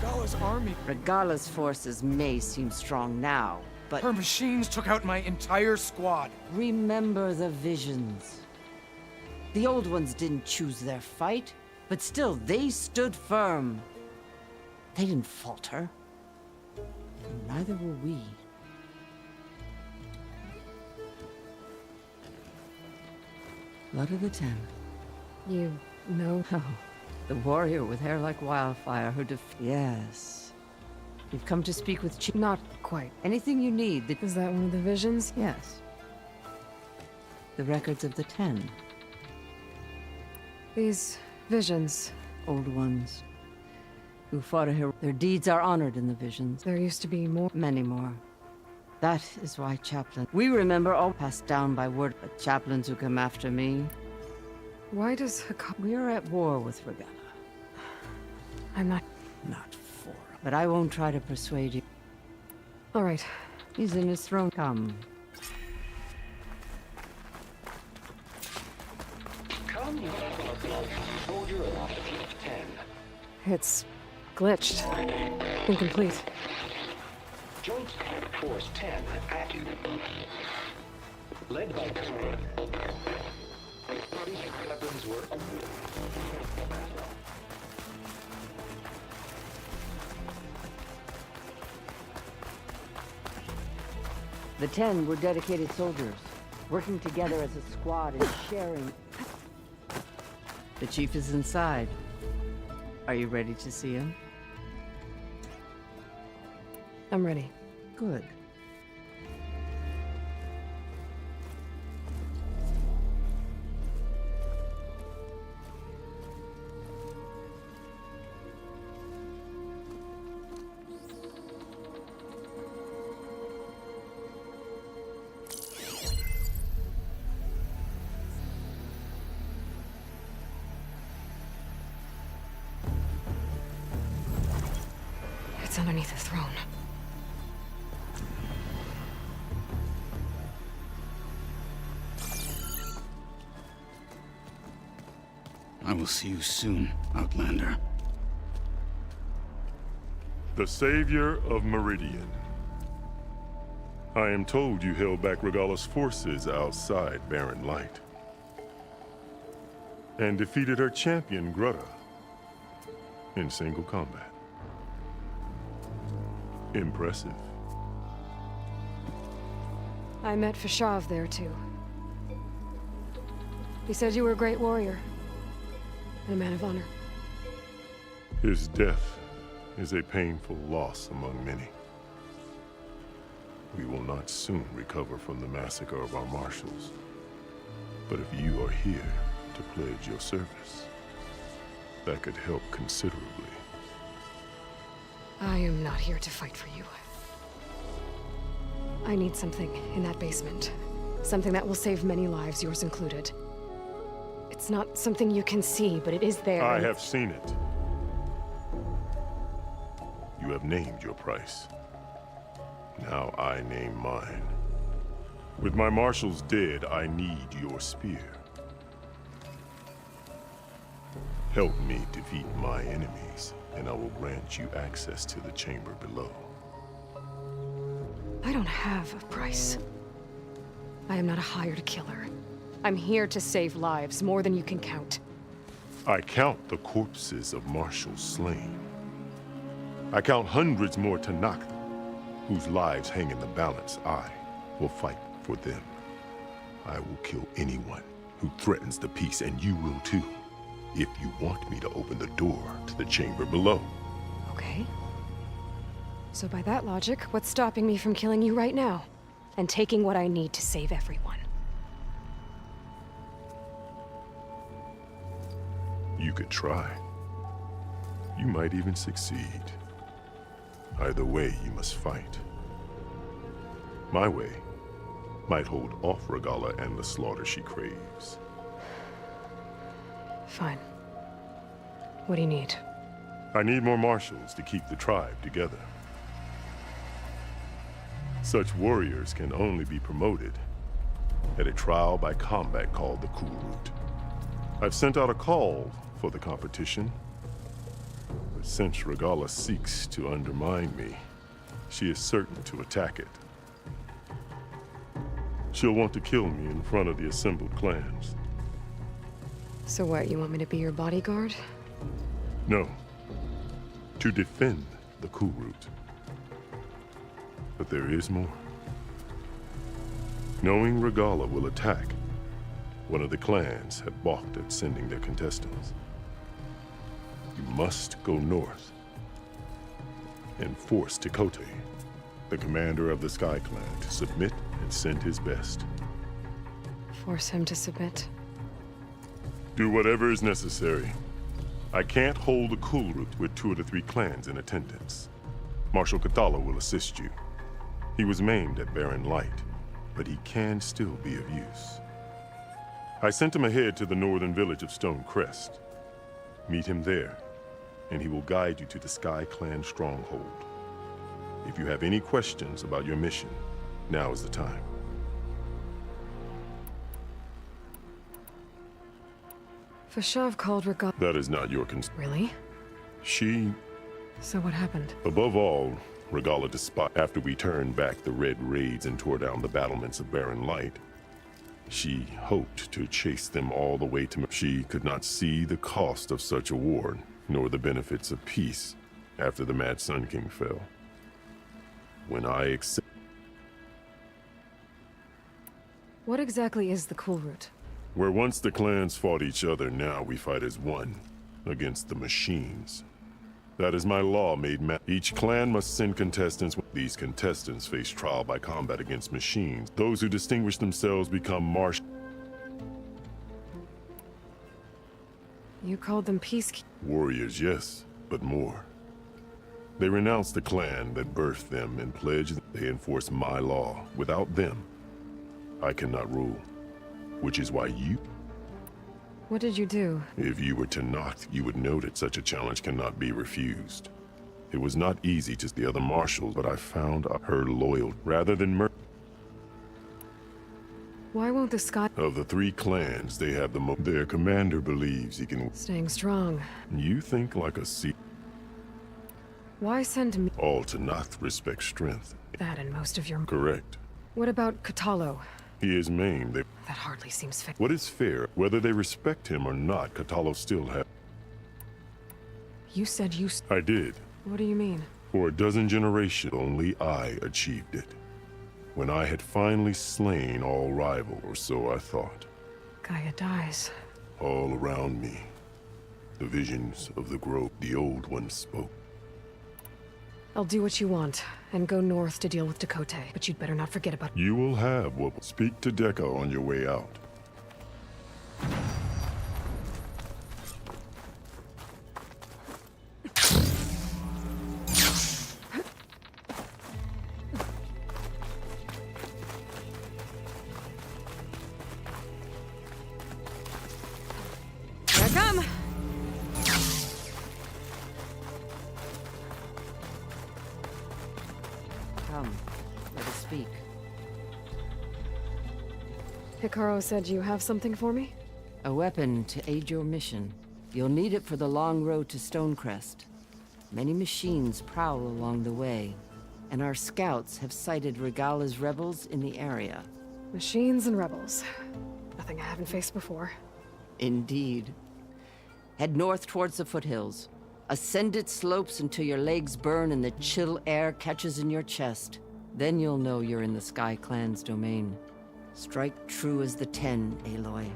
Regala's army. Regala's forces may seem strong now, but Her machines took out my entire squad. remember the visions. The old ones didn't choose their fight, but still they stood firm. They didn't falter. And neither will we. Blood of the Ten. You know? Oh, the warrior with hair like wildfire who Yes. You've come to speak with Chief. Not quite. Anything you need that... Is that one of the visions? Yes. The records of the Ten. These visions. Old ones. Who fought a hero. Their deeds are honored in the visions. There used to be more. Many more. That is why chaplain. We remember all passed down by word, but chaplains who come after me. Why does We're at war with Regala. I'm not. Not for. But I won't try to persuade you. All right. He's in his throne. Come. Soldier of 10. It's glitched. Incomplete. Joint Force 10 active. Led by weapons work. The 10 were dedicated soldiers, working together as a squad and sharing. The chief is inside. Are you ready to see him? I'm ready. Good. It's underneath the throne. I will see you soon, Outlander. The Savior of Meridian. I am told you held back Regala's forces outside Barren Light. And defeated her champion, Grutta, in single combat. Impressive. I met Fashav there, too. He said you were a great warrior. And a man of honor. His death is a painful loss among many. We will not soon recover from the massacre of our marshals. But if you are here to pledge your service, that could help considerably. I am not here to fight for you. I need something in that basement. Something that will save many lives, yours included. It's not something you can see, but it is there. I have seen it. You have named your price. Now I name mine. With my marshals dead, I need your spear. Help me defeat my enemies, and I will grant you access to the chamber below. I don't have a price. I am not a hired killer. I'm here to save lives, more than you can count. I count the corpses of marshals slain. I count hundreds more Tanakh, whose lives hang in the balance. I will fight for them. I will kill anyone who threatens the peace, and you will too, if you want me to open the door to the chamber below. Okay. So by that logic, what's stopping me from killing you right now? And taking what I need to save everyone? You could try. You might even succeed. Either way, you must fight. My way might hold off Regala and the slaughter she craves. Fine. What do you need? I need more marshals to keep the tribe together. Such warriors can only be promoted at a trial by combat called the Cool Route. I've sent out a call for the competition, but since Regala seeks to undermine me, she is certain to attack it. She'll want to kill me in front of the assembled clans. So what, you want me to be your bodyguard? No, to defend the Cool Route. But there is more. Knowing Regala will attack, one of the clans had balked at sending their contestants. You must go north and force Tekote, the commander of the Sky Clan, to submit and send his best. Force him to submit? Do whatever is necessary. I can't hold the Cool Route with 2 of the 3 clans in attendance. Marshal Kathala will assist you. He was maimed at Barren Light, but he can still be of use. I sent him ahead to the northern village of Stone Crest. Meet him there, and he will guide you to the Sky Clan stronghold. If you have any questions about your mission, now is the time. Fashav called Regala. That is not your concern. Really? She... So what happened? Above all, Regala despised. After we turned back the Red Raids and tore down the battlements of Barren Light, she hoped to chase them all the way to... She could not see the cost of such a war, nor the benefits of peace after the Mad Sun King fell. When I accept... What exactly is the Cool Route? Where once the clans fought each other, now we fight as one, against the machines. That is my law made Each clan must send contestants. These contestants face trial by combat against machines. Those who distinguish themselves become marsh... You called them peacekeepers? Warriors, yes, but more. They renounce the clan that birthed them and pledge that they enforce my law. Without them, I cannot rule. Which is why you... What did you do? If you were Tanakh, you would know that such a challenge cannot be refused. It was not easy to the other marshals, but I found her loyal rather than Why won't the Sky... Of the 3 clans, they have the most... Their commander believes he can... Staying strong. You think like a sea... Why send me... All Tanakh respect strength. That and most of your... Correct. What about Katalo? He is maimed. That hardly seems fair. What is fair? Whether they respect him or not, Katalo still has... You said you... I did. What do you mean? For a dozen generations, only I achieved it. When I had finally slain all rivals, or so I thought. Gaia dies. All around me, the visions of the grove, the old ones spoke. I'll do what you want, and go north to deal with Tekote, but you'd better not forget about... You will have what... Speak to Deca on your way out. Hikaru said you have something for me? A weapon to aid your mission. You'll need it for the long road to Stonecrest. Many machines prowl along the way, and our scouts have sighted Regala's rebels in the area. Machines and rebels. Nothing I haven't faced before. Indeed. Head north towards the foothills. Ascend its slopes until your legs burn and the chill air catches in your chest. Then you'll know you're in the Sky Clan's domain. Strike true as the 10, Aloy.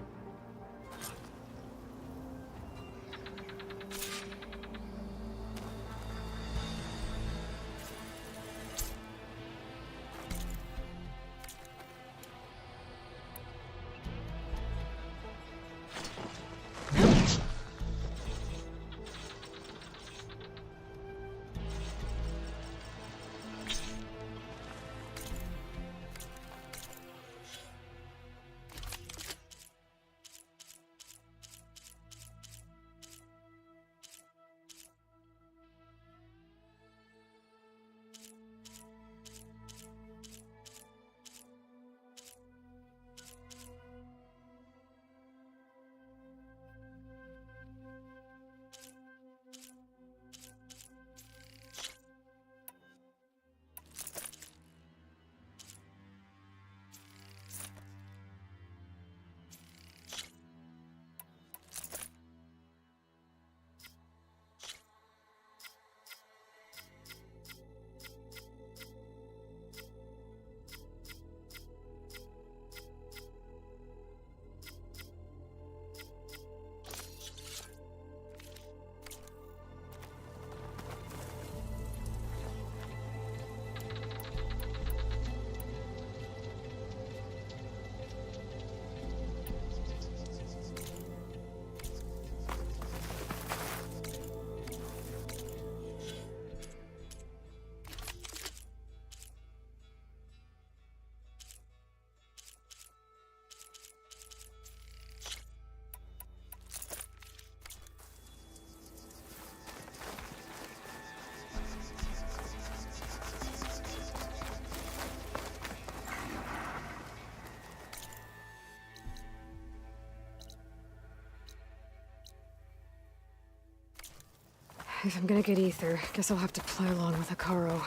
If I'm gonna get ether, guess I'll have to play along with Hikaru.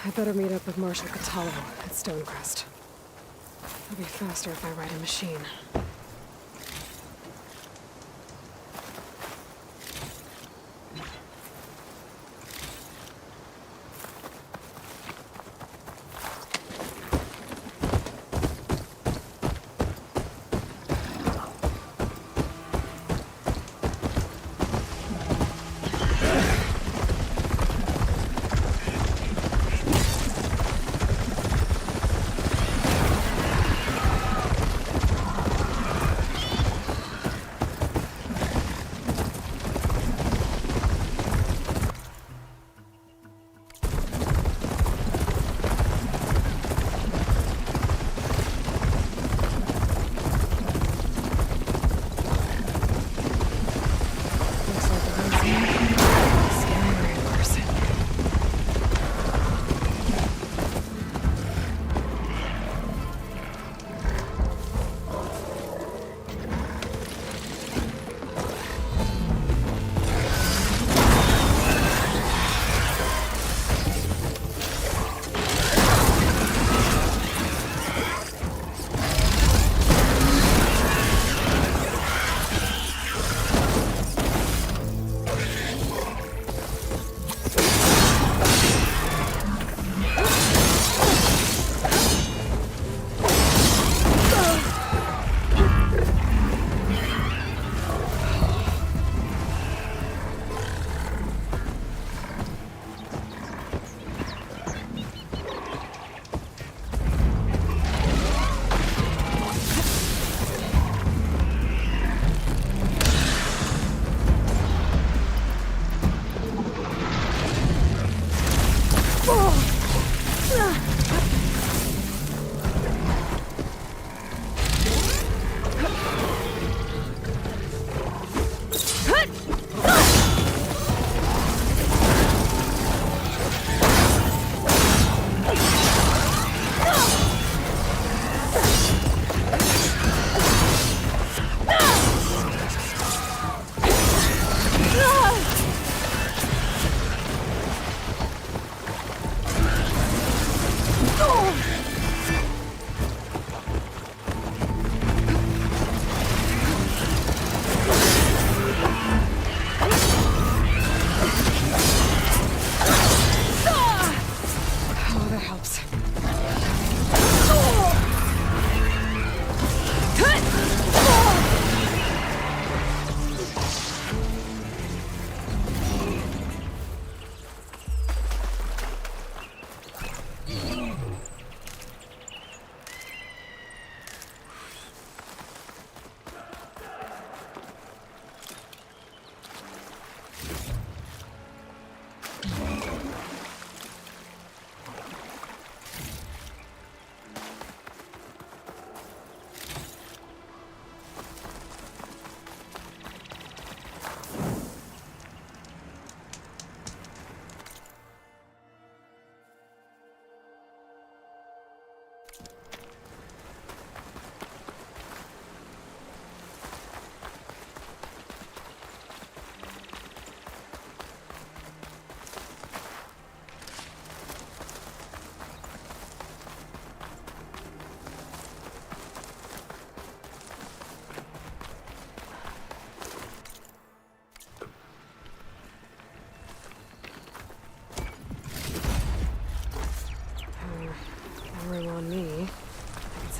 I better meet up with Marshal Catallo at Stonecrest. It'll be faster if I ride a machine.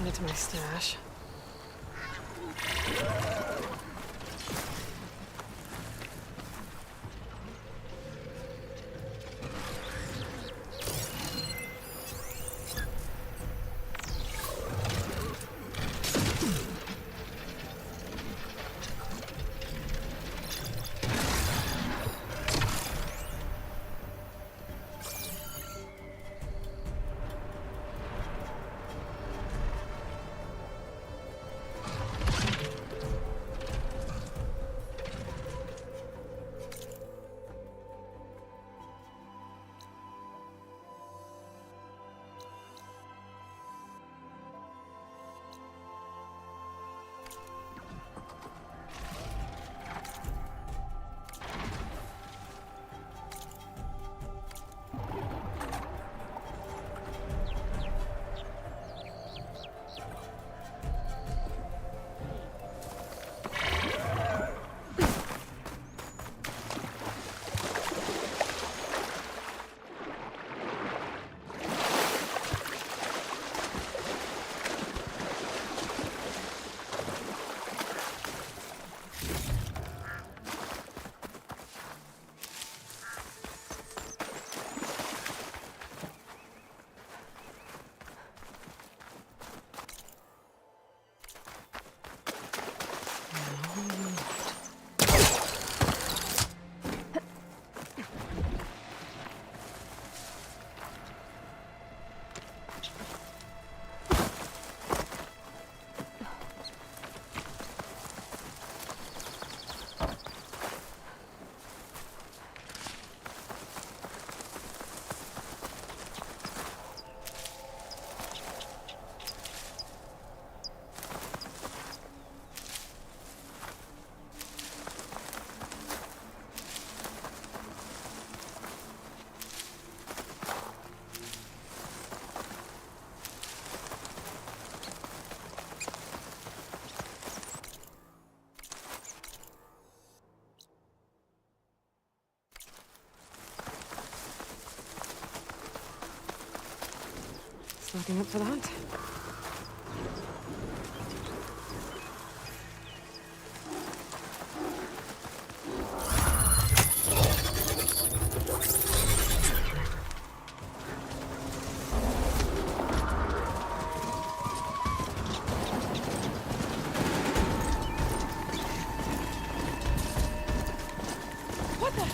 Headed to my stash. Looking up for the hunt. What the?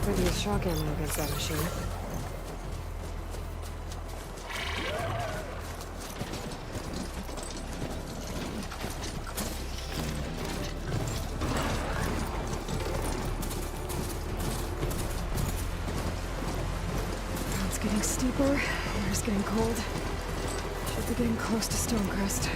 Could use shock ammo against that machine. It's getting steeper, air's getting cold. Should be getting close to Stonecrest.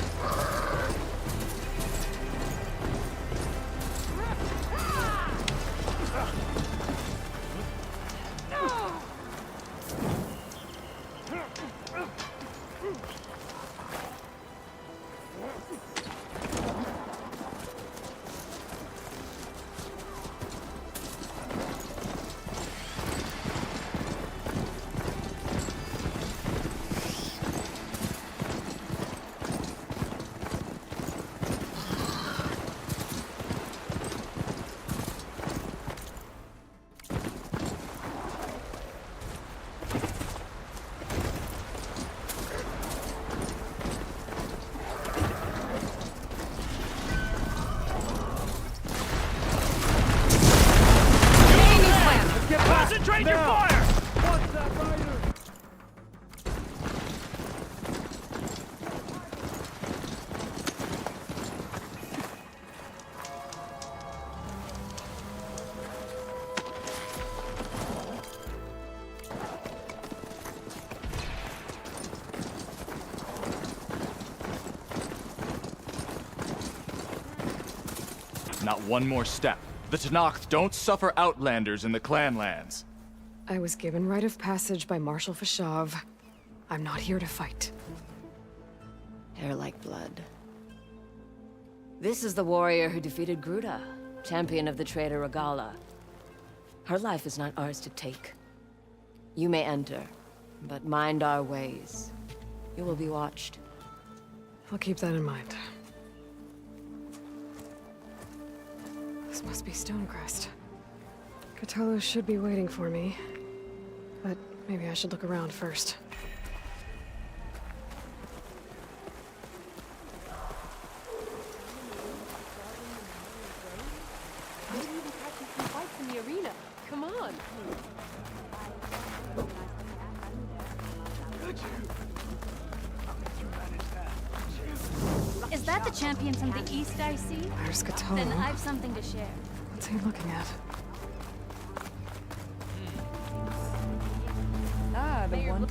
Concentrate your fire! Not one more step. The Tenakth don't suffer outlanders in the Clanlands. I was given rite of passage by Marshal Fashav. I'm not here to fight. Hair like blood. This is the warrior who defeated Gruta, champion of the traitor Regala. Her life is not ours to take. You may enter, but mind our ways. You will be watched. I'll keep that in mind. This must be Stonecrest. Cthulhu should be waiting for me, but maybe I should look around first. In the arena. Come on. Is that the champion from the east I see? Where's Cthulhu? Then I've something to share. What's he looking at? Ah, the one...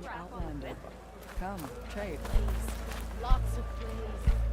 Outlander. Come, trade. Lots of plays.